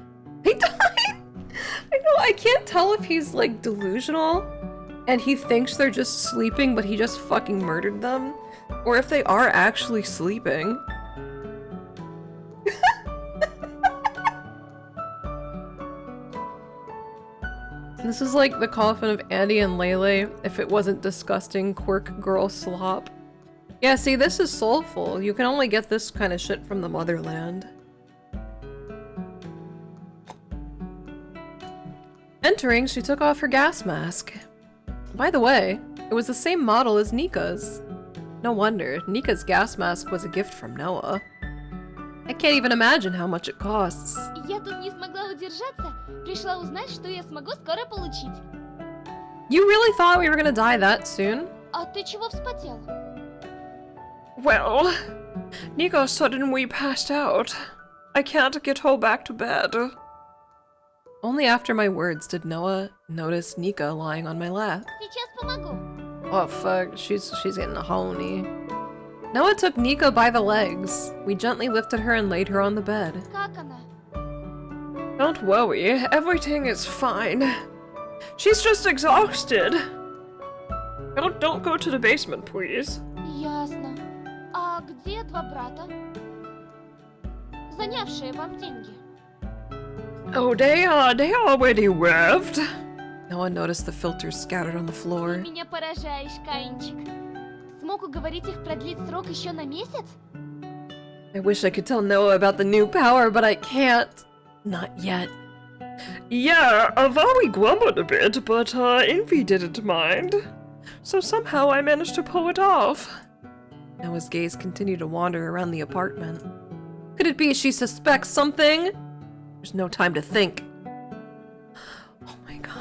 He died! I know, I can't tell if he's like delusional and he thinks they're just sleeping but he just fucking murdered them, or if they are actually sleeping. This is like the coffin of Andy and Lele if it wasn't disgusting quirk girl slop. Yeah, see, this is soulful. You can only get this kind of shit from the motherland. Entering, she took off her gas mask. By the way, it was the same model as Nica's. No wonder, Nica's gas mask was a gift from Noah. I can't even imagine how much it costs.
Я тут не смогла удержаться. Пришла узнать, что я смогу скоро получить.
You really thought we were gonna die that soon?
А ты чего вспотел?
Well, Nica said we passed out. I can't get her back to bed.
Only after my words did Noah notice Nica lying on my lap.
Сейчас помогу.
Oh fuck, she's getting horny. Noah took Nica by the legs. We gently lifted her and laid her on the bed.
Как она?
Don't worry, everything is fine. She's just exhausted. Don't go to the basement, please.
Ясно. А где два брата? Занявшие вам деньги.
Oh, they already left.
Noah noticed the filters scattered on the
Ты
floor.
меня поражаешь, Каинчик. Смог уговорить их продлить срок еще на месяц?
I wish I could tell Noah about the new power, but I can't. Not yet.
Yeah, Avari grumbled a bit, but Envy didn't mind. So somehow I managed to pull it off.
Noah's gaze continued to wander around the apartment. Could it be she suspects something? There's no time to think. Oh my god.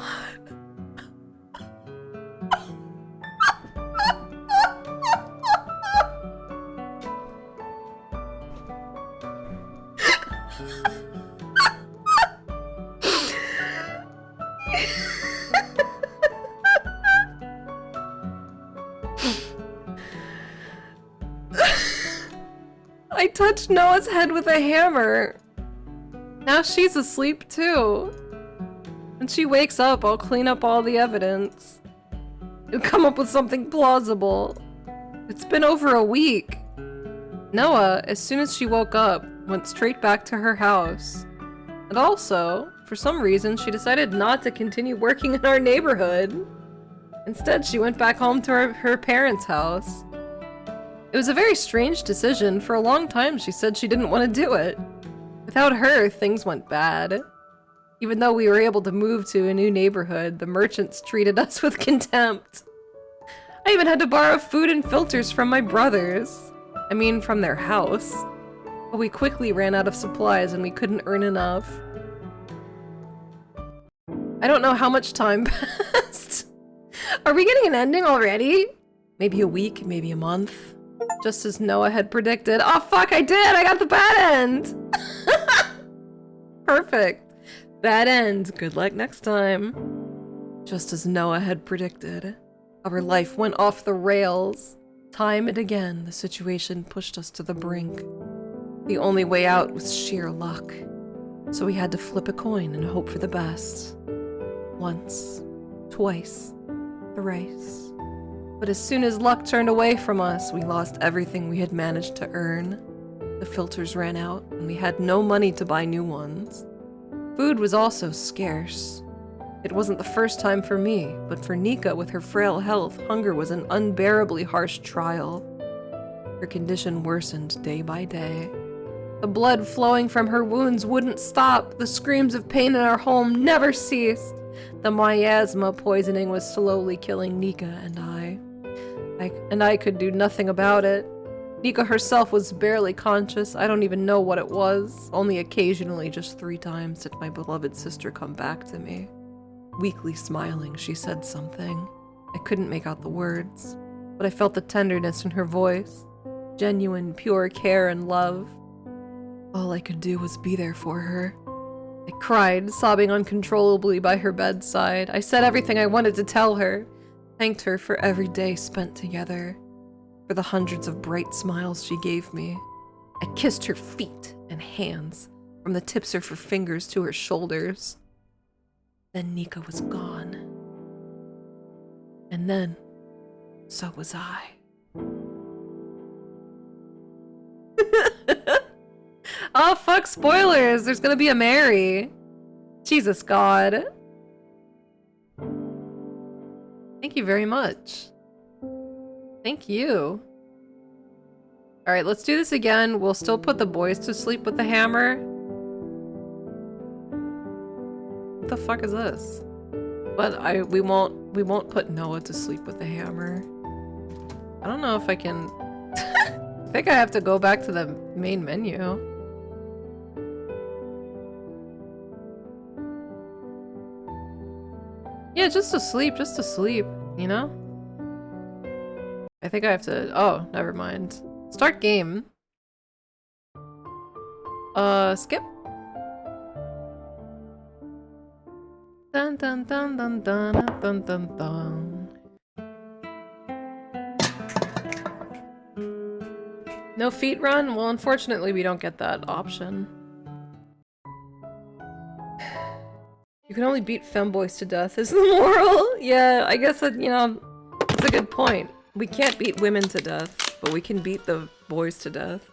I touched Noah's head with a hammer. Now she's asleep too. When she wakes up, I'll clean up all the evidence. You'll come up with something plausible. It's been over a week. Noah, as soon as she woke up, went straight back to her house. And also, for some reason, she decided not to continue working in our neighborhood. Instead, she went back home to her parents' house. It was a very strange decision. For a long time, she said she didn't want to do it. Without her, things went bad. Even though we were able to move to a new neighborhood, the merchants treated us with contempt. I even had to borrow food and filters from my brothers. I mean, from their house. But we quickly ran out of supplies and we couldn't earn enough. I don't know how much time passed. Are we getting an ending already? Maybe a week, maybe a month. Just as Noah had predicted. Oh fuck, I did! I got the bad end! Perfect. Bad end. Good luck next time. Just as Noah had predicted, our life went off the rails. Time and again, the situation pushed us to the brink. The only way out was sheer luck. So we had to flip a coin and hope for the best. Once, twice, thrice. But as soon as luck turned away from us, we lost everything we had managed to earn. The filters ran out, and we had no money to buy new ones. Food was also scarce. It wasn't the first time for me, but for Nica with her frail health, hunger was an unbearably harsh trial. Her condition worsened day by day. The blood flowing from her wounds wouldn't stop. The screams of pain in our home never ceased. The miasma poisoning was slowly killing Nica and I could do nothing about it. Nica herself was barely conscious. I don't even know what it was. Only occasionally, just 3 times, did my beloved sister come back to me. Weakly smiling, she said something. I couldn't make out the words, but I felt the tenderness in her voice. Genuine, pure care and love. All I could do was be there for her. I cried, sobbing uncontrollably by her bedside. I said everything I wanted to tell her. Thanked her for every day spent together. For the hundreds of bright smiles she gave me. I kissed her feet and hands, from the tips of her fingers to her shoulders. Then Nica was gone. And then, so was I. Oh, fuck, spoilers! There's gonna be a Mary. Jesus God. Thank you very much. Thank you. Alright, let's do this again. We'll still put the boys to sleep with the hammer. What the fuck is this? But we won't put Noah to sleep with the hammer. I don't know if I can. I think I have to go back to the main menu. Yeah, just to sleep, you know? I think I have to. Oh, never mind. Start game. Skip. Dun dun dun dun dun dun dun dun. No feet run? Well, unfortunately, we don't get that option. You can only beat femboys to death, is the moral? Yeah, I guess that, you know, that's a good point. We can't beat women to death, but we can beat the boys to death.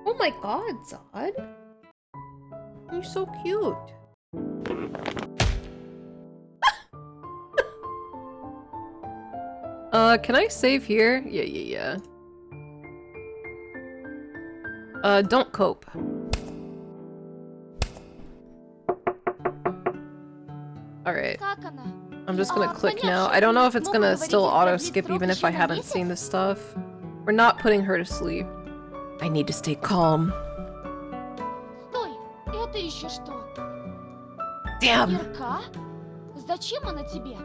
Oh my god, Zod. You're so cute. Can I save here? Yeah. Don't cope. Alright. I'm just gonna click now. I don't know if it's gonna still auto-skip even if I hadn't seen this stuff. We're not putting her to sleep. I need to stay calm.
Стой! Это еще что?
Damn!
Кирка? Зачем она тебе?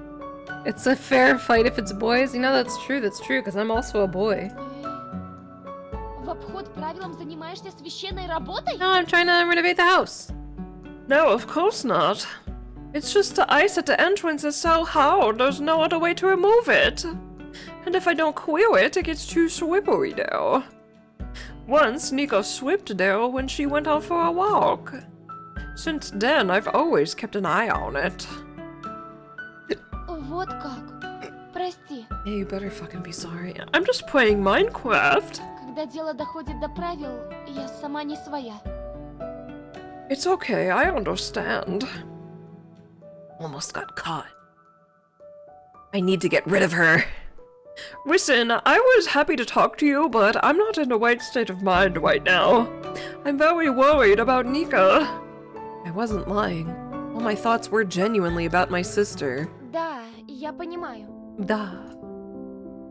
It's a fair fight if it's boys. You know, that's true, because I'm also a boy.
Ты в обход правилам занимаешься священной работой?
No, I'm trying to renovate the house.
No, of course not. It's just the ice at the entrance is so hard, there's no other way to remove it. And if I don't clear it, it gets too slippery there. Once, Nica slipped there when she went out for a walk. Since then, I've always kept an eye on it.
Вот как. Прости.
Yeah, you better fucking be sorry.
I'm just playing Minecraft.
Когда дело доходит до правил, я сама не своя.
It's okay, I understand.
Almost got caught. I need to get rid of her.
Listen, I was happy to talk to you, but I'm not in the right state of mind right now. I'm very worried about Nica.
I wasn't lying. All my thoughts were genuinely about my sister.
Да, я понимаю.
Da.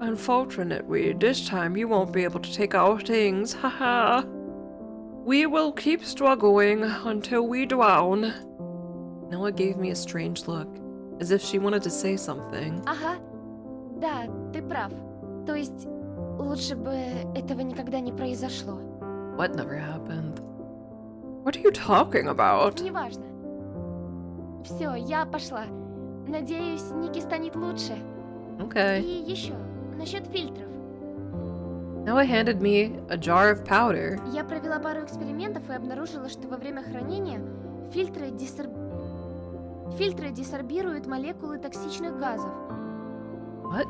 Unfortunately, this time you won't be able to take our things, haha. We will keep struggling until we drown.
Noah gave me a strange look, as if she wanted to say something.
Ага. Да, ты прав. То есть, лучше бы этого никогда не произошло.
What never happened?
What are you talking about?
Неважно. Все, я пошла. Надеюсь, Нике станет лучше.
Okay.
И еще, насчет фильтров.
Noah handed me a jar of powder.
Я провела пару экспериментов и обнаружила, что во время хранения фильтры десорбируют молекулы токсичных газов.
What?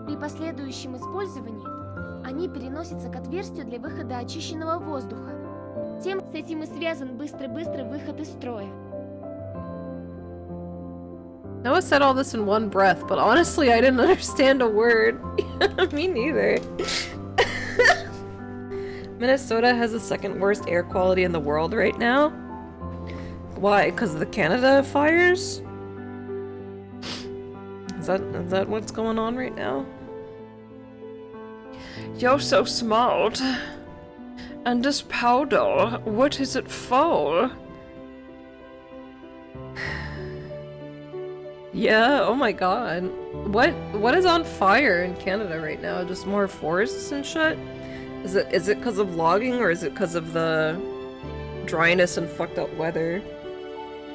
При последующем использовании они переносятся к отверстию для выхода очищенного воздуха. Тем с этим и связан быстрый-быстрый выход из строя.
Noah said all this in one breath, but honestly, I didn't understand a word. Me neither. Minnesota has the second worst air quality in the world right now. Why? Because of the Canada fires? Is that what's going on right now?
You're so smart. And this powder, what is it for?
Yeah, oh my god. What is on fire in Canada right now? Just more forests and shit? Is it because of logging, or is it because of the dryness and fucked up weather?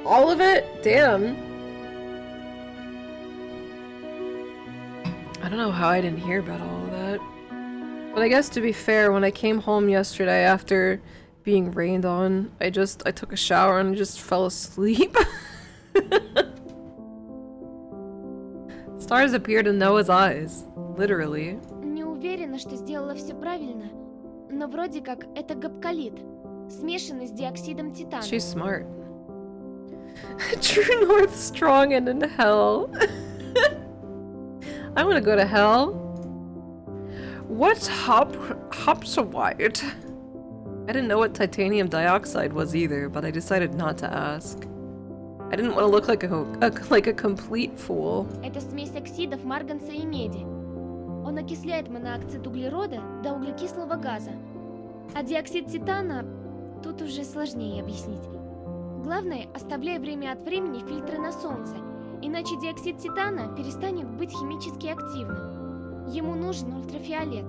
All of it? Damn. I don't know how I didn't hear about all of that. But I guess to be fair, when I came home yesterday after being rained on, I took a shower and just fell asleep. Stars appeared in Noah's eyes. Literally.
Не уверена, что сделала все правильно, но вроде как это габкалит, смешанный с диоксидом титана.
She's smart. True North strong and in hell. I want to go to hell.
What's hopsawite?
I didn't know what titanium dioxide was either, but I decided not to ask. I didn't want to look like a complete fool.
Это смесь оксидов марганца и меди. Он окисляет монооксид углерода до углекислого газа. А диоксид титана тут уже сложнее объяснить. Главное, оставляй время от времени фильтры на солнце, иначе диоксид титана перестанет быть химически активным. Ему нужен ультрафиолет.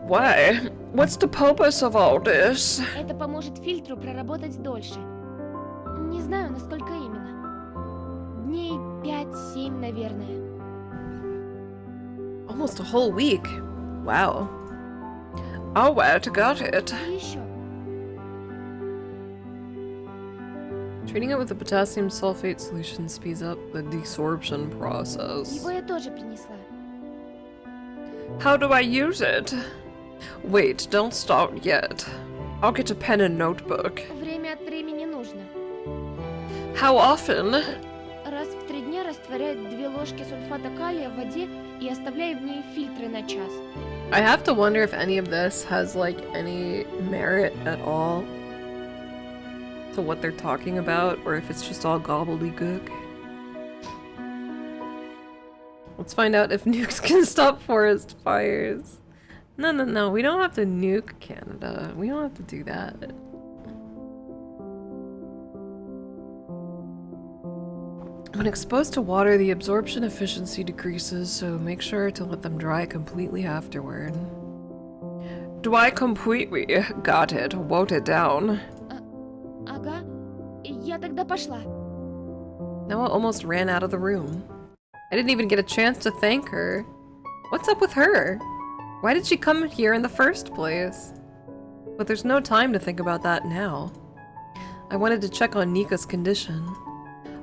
Why? What's the purpose of all this?
Это поможет фильтру проработать дольше. Не знаю, насколько именно. Дней 5-7, наверное.
Almost a whole week. Wow.
Oh, well, got it.
И еще.
Treating it with a potassium sulfate solution speeds up the desorption process.
Его я тоже принесла.
How do I use it? Wait, don't start yet. I'll get a pen and notebook.
Время от времени нужно.
How often?
Раз в 3 дня растворяй 2 ложки сульфата калия в воде и оставляй в ней фильтры на час.
I have to wonder if any of this has like any merit at all to what they're talking about, or if it's just all gobbledygook. Let's find out if nukes can stop forest fires. No, we don't have to nuke Canada. We don't have to do that. When exposed to water, the absorption efficiency decreases, so make sure to let them dry completely afterward.
Dry completely. Got it. Wrote it down.
Ага, я тогда пошла.
Noah almost ran out of the room. I didn't even get a chance to thank her. What's up with her? Why did she come here in the first place? But there's no time to think about that now. I wanted to check on Nica's condition.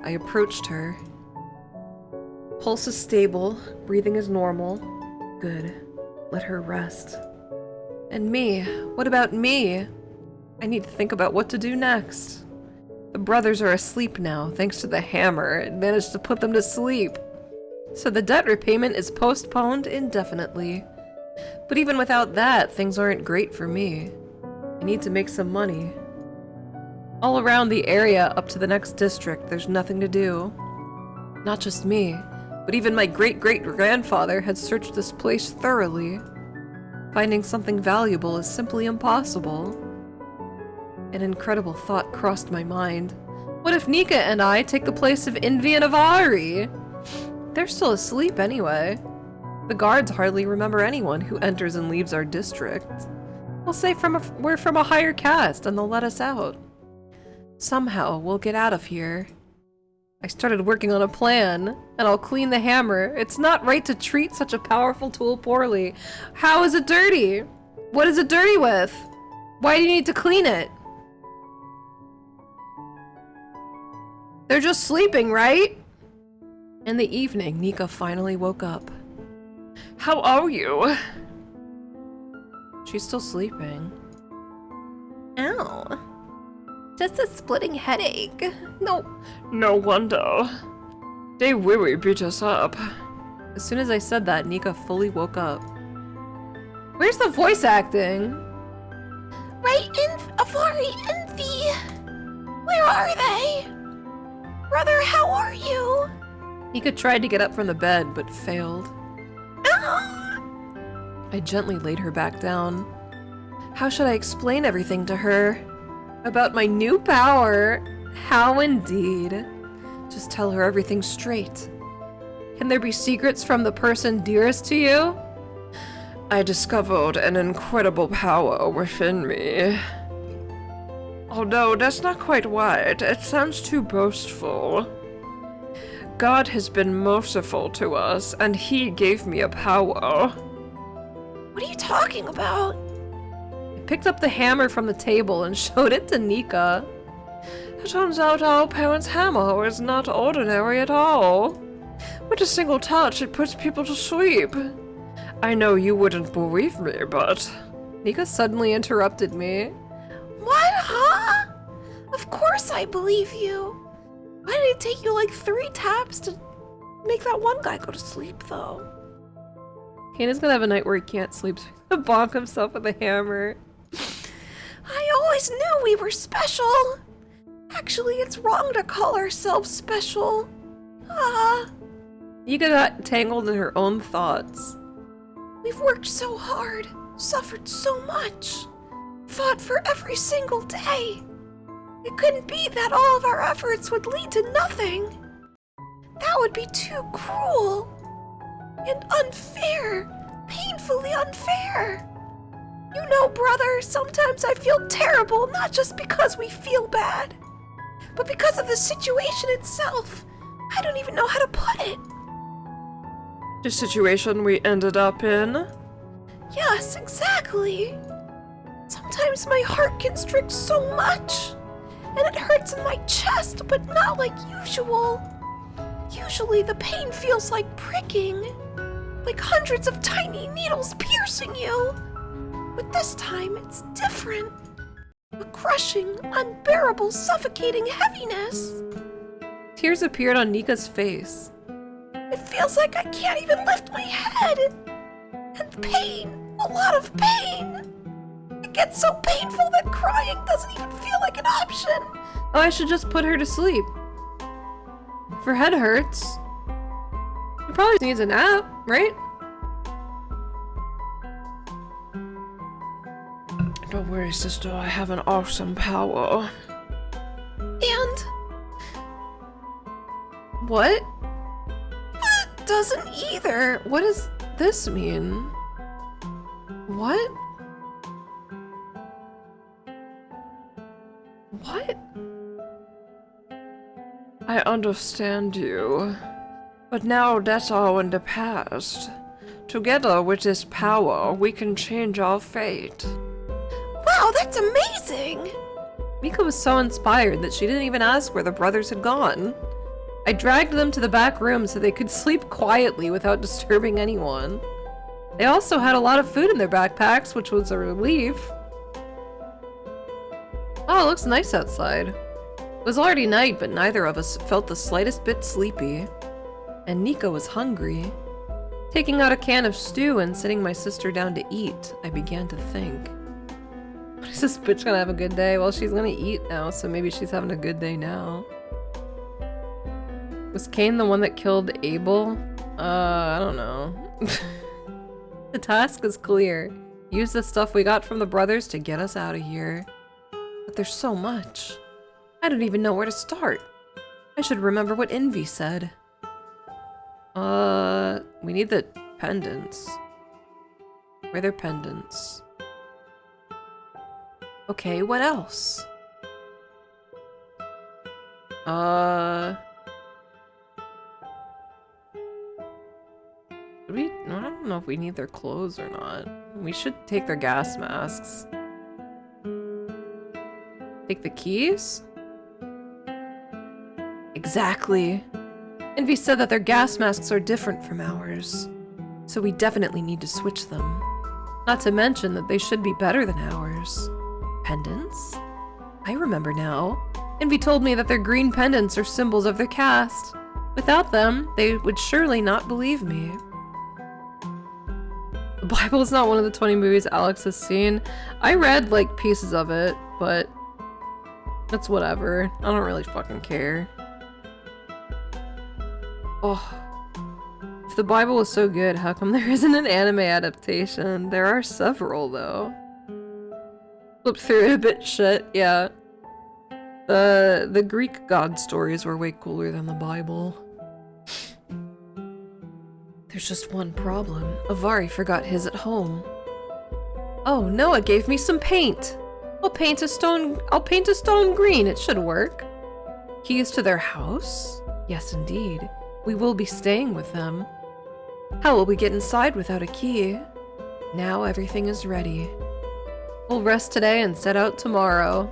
I approached her. Pulse is stable, breathing is normal. Good. Let her rest. And me? What about me? I need to think about what to do next. The brothers are asleep now, thanks to the hammer. It managed to put them to sleep. So the debt repayment is postponed indefinitely. But even without that, things aren't great for me. I need to make some money. All around the area up to the next district, there's nothing to do. Not just me, but even my great-great-grandfather had searched this place thoroughly. Finding something valuable is simply impossible. An incredible thought crossed my mind. What if Nica and I take the place of Envy and Avari? They're still asleep anyway. The guards hardly remember anyone who enters and leaves our district. We'll say we're from a higher caste and they'll let us out. Somehow, we'll get out of here. I started working on a plan, and I'll clean the hammer. It's not right to treat such a powerful tool poorly. How is it dirty? What is it dirty with? Why do you need to clean it? They're just sleeping, right? In the evening, Nica finally woke up.
How are you?
She's still sleeping. Ow. Just a splitting headache.
No wonder. They really beat us up.
As soon as I said that, Nica fully woke up. Where's the voice acting?
Right in Avari and V. Where are they? Brother, how are you?
Nica tried to get up from the bed, but failed.
Ah!
I gently laid her back down. How should I explain everything to her? About my new power? How indeed? Just tell her everything straight. Can there be secrets from the person dearest to you?
I discovered an incredible power within me. Although that's not quite right, it sounds too boastful. God has been merciful to us, and He gave me a power.
What are you talking about?
I picked up the hammer from the table and showed it to Nica.
It turns out our parents' hammer is not ordinary at all. With a single touch, it puts people to sleep. I know you wouldn't believe me, but...
Nica suddenly interrupted me.
What, huh? Of course I believe you. Why did it take you like 3 taps to make that one guy go to sleep, though?
Cain is gonna have a night where he can't sleep, so he's gonna bonk himself with a hammer.
I always knew we were special. Actually, it's wrong to call ourselves special.
Nica got tangled in her own thoughts.
We've worked so hard, suffered so much, fought for every single day. It couldn't be that all of our efforts would lead to nothing. That would be too cruel and unfair, painfully unfair. You know, brother, sometimes I feel terrible, not just because we feel bad, but because of the situation itself. I don't even know how to put it.
The situation we ended up in?
Yes, exactly. Sometimes my heart constricts so much, and it hurts in my chest, but not like usual. Usually the pain feels like pricking, like hundreds of tiny needles piercing you. But this time it's different. A crushing, unbearable, suffocating heaviness.
Tears appeared on Nika's face.
It feels like I can't even lift my head. And pain, a lot of pain. It gets so painful that crying doesn't even feel like an option.
Oh, I should just put her to sleep. If her head hurts, she probably needs a nap, right?
Don't worry, sister, I have an awesome power.
And
What?
that doesn't either.
What does this mean? What? What?
I understand you. But now that's all in the past. Together with this power, we can change our fate.
Wow, that's amazing.
Nica was so inspired that she didn't even ask where the brothers had gone. I dragged them to the back room so they could sleep quietly without disturbing anyone. They also had a lot of food in their backpacks, which was a relief. Oh, it looks nice outside. It was already night, but neither of us felt the slightest bit sleepy. And Nica was hungry. Taking out a can of stew and sitting my sister down to eat, I began to think. Is this bitch gonna have a good day? Well, she's gonna eat now, so maybe she's having a good day now. Was Cain the one that killed Abel? I don't know. The task is clear. Use the stuff we got from the brothers to get us out of here. But there's so much. I don't even know where to start. I should remember what Envy said. We need the pendants. Where are their pendants? Okay, what else? I don't know if we need their clothes or not. We should take their gas masks. Take the keys? Exactly. Envy said that their gas masks are different from ours, so we definitely need to switch them. Not to mention that they should be better than ours. Pendants? I remember now. Envy told me that their green pendants are symbols of their caste. Without them, they would surely not believe me. The Bible is not one of the 20 movies Alex has seen. I read, like, pieces of it, but that's whatever. I don't really fucking care. Oh. If the Bible was so good, how come there isn't an anime adaptation? There are several, though. Flipped through it a bit shit, yeah. The Greek god stories were way cooler than the Bible. There's just one problem. Avari forgot his at home. Oh, Noah gave me some paint. I'll paint a stone green. It should work. Keys to their house? Yes, indeed. We will be staying with them. How will we get inside without a key? Now everything is ready. We'll rest today and set out tomorrow.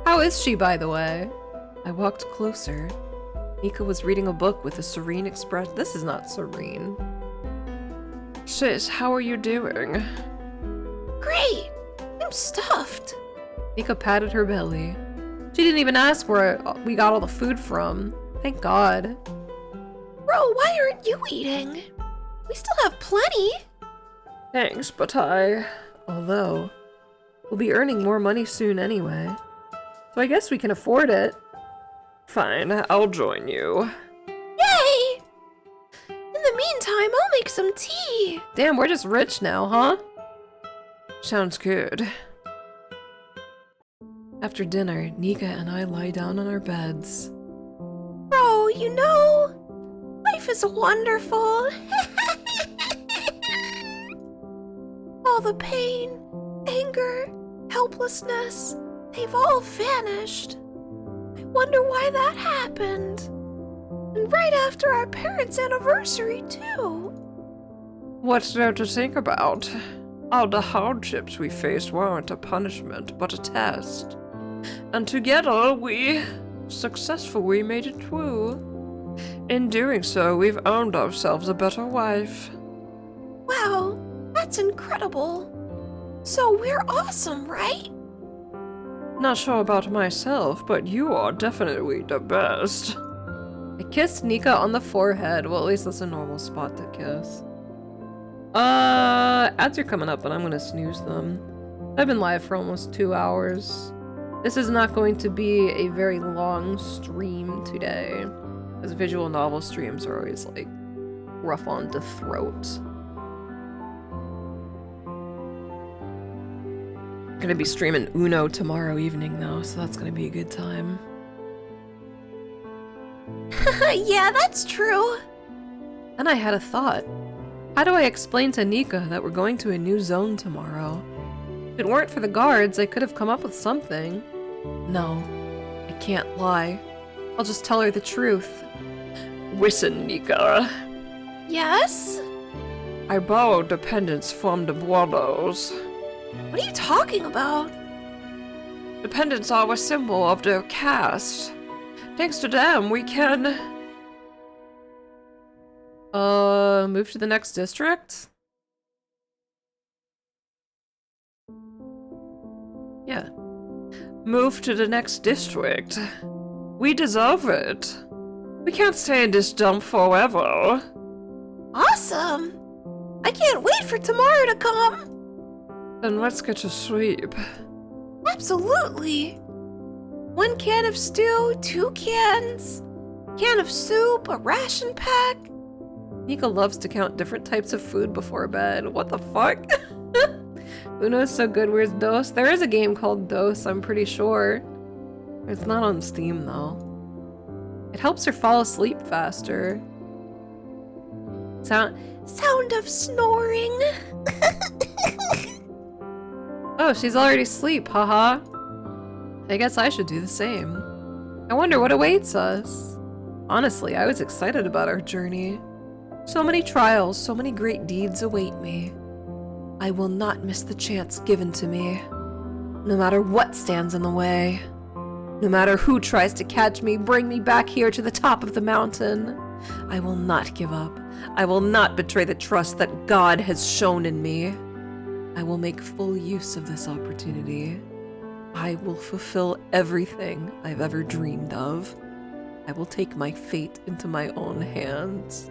How is she, by the way? I walked closer. Nica was reading a book with a serene expression. This is not serene.
Sis, how are you doing?
Great! I'm stuffed.
Nica patted her belly. She didn't even ask where we got all the food from. Thank God.
Bro, why aren't you eating? We still have plenty.
Thanks, but
Although, we'll be earning more money soon anyway. So I guess we can afford it.
Fine, I'll join you.
Yay! In the meantime, I'll make some tea.
Damn, we're just rich now, huh?
Sounds good.
After dinner, Nica and I lie down on our beds.
Bro, you know, life is wonderful. All the pain, anger, helplessness, they've all vanished. I wonder why that happened. And right after our parents' anniversary, too.
What's there to think about? All the hardships we faced weren't a punishment, but a test. And together, we successfully made it through. In doing so, we've earned ourselves a better wife.
Wow, that's incredible. So we're awesome, right?
Not sure about myself, but you are definitely the best.
I kissed Nica on the forehead. Well, at least that's a normal spot to kiss. Ads are coming up, but I'm gonna snooze them. I've been live for almost 2 hours. This is not going to be a very long stream today, as visual novel streams are always, like, rough on the throat. I'm gonna be streaming Uno tomorrow evening, though, so that's gonna be a good time.
Yeah, that's true.
Then I had a thought. How do I explain to Nica that we're going to a new zone tomorrow? If it weren't for the guards, I could have come up with something. No, I can't lie. I'll just tell her the truth.
Listen, Nica.
Yes?
I borrowed the pendants from the brothers.
What are you talking about?
The pendants are a symbol of their caste. Thanks to them, we can...
Move to the next district? Yeah.
Move to the next district. We deserve it. We can't stay in this dump forever.
Awesome! I can't wait for tomorrow to come!
Then let's get to sleep.
Absolutely! 1 can of stew, 2 cans, can of soup, a ration pack.
Nica loves to count different types of food before bed. What the fuck? Uno is so good. Where's Dos? There is a game called Dos, I'm pretty sure. It's not on Steam, though. It helps her fall asleep faster.
Sound of snoring.
Oh, she's already asleep, haha. I guess I should do the same. I wonder what awaits us. Honestly, I was excited about our journey. So many trials, so many great deeds await me. I will not miss the chance given to me. No matter what stands in the way. No matter who tries to catch me, bring me back here to the top of the mountain. I will not give up. I will not betray the trust that God has shown in me. I will make full use of this opportunity. I will fulfill everything I've ever dreamed of. I will take my fate into my own hands.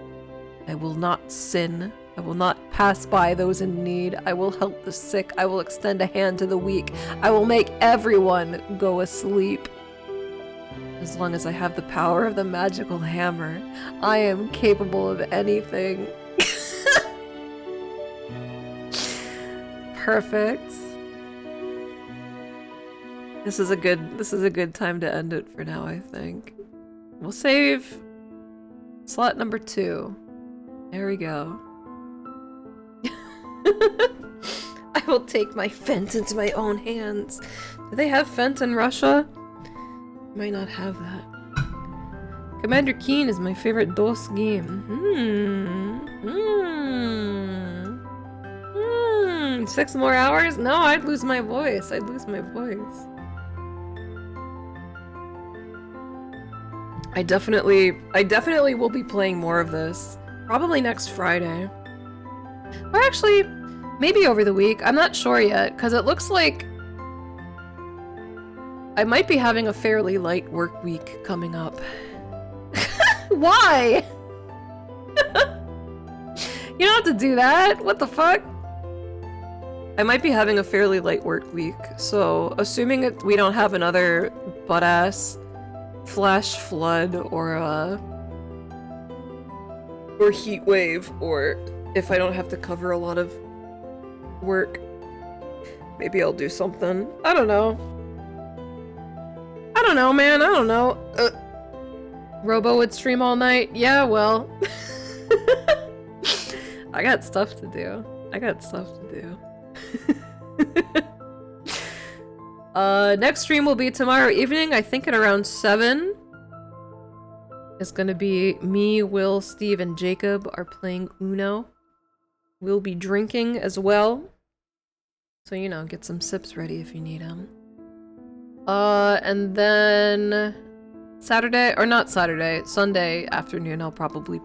I will not sin. I will not pass by those in need. I will help the sick. I will extend a hand to the weak. I will make everyone go asleep. As long as I have the power of the magical hammer, I am capable of anything. Perfect. This is a good time to end it for now, I think. We'll save slot number 2. There we go. I will take my Fent into my own hands. Do they have Fent in Russia? Might not have that. Commander Cain is my favorite DOS game. 6 more hours? No, I'd lose my voice. I'd lose my voice. I definitely will be playing more of this. Probably next Friday. Or actually, maybe over the week. I'm not sure yet, because it looks like I might be having a fairly light work week coming up. Why? You don't have to do that. What the fuck? I might be having a fairly light work week, so assuming that we don't have another butt-ass flash flood or heat wave, or if I don't have to cover a lot of work, maybe I'll do something. I don't know. I don't know, man. I don't know. Robo would stream all night. Yeah, well. I got stuff to do. Next stream will be tomorrow evening, I think at around 7. It's gonna be me, Will, Steve, and Jacob are playing Uno. We'll be drinking as well. So, you know, get some sips ready if you need them. And then Sunday afternoon I'll probably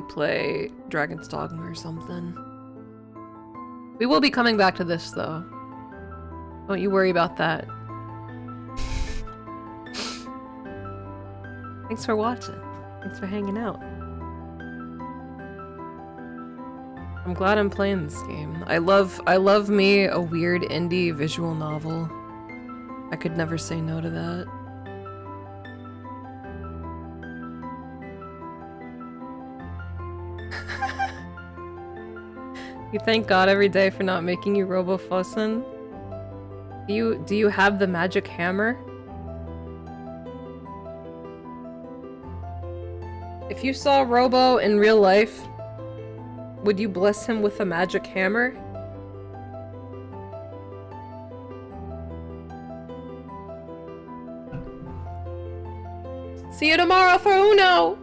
play Dragon's Dogma or something. We will be coming back to this though. Don't you worry about that. Thanks for watching. Thanks for hanging out. I'm glad I'm playing this game. I love me a weird indie visual novel. I could never say no to that. You thank God every day for not making you Robo Fussin'? Do you have the magic hammer? If you saw Robo in real life, would you bless him with a magic hammer? See you tomorrow for Uno!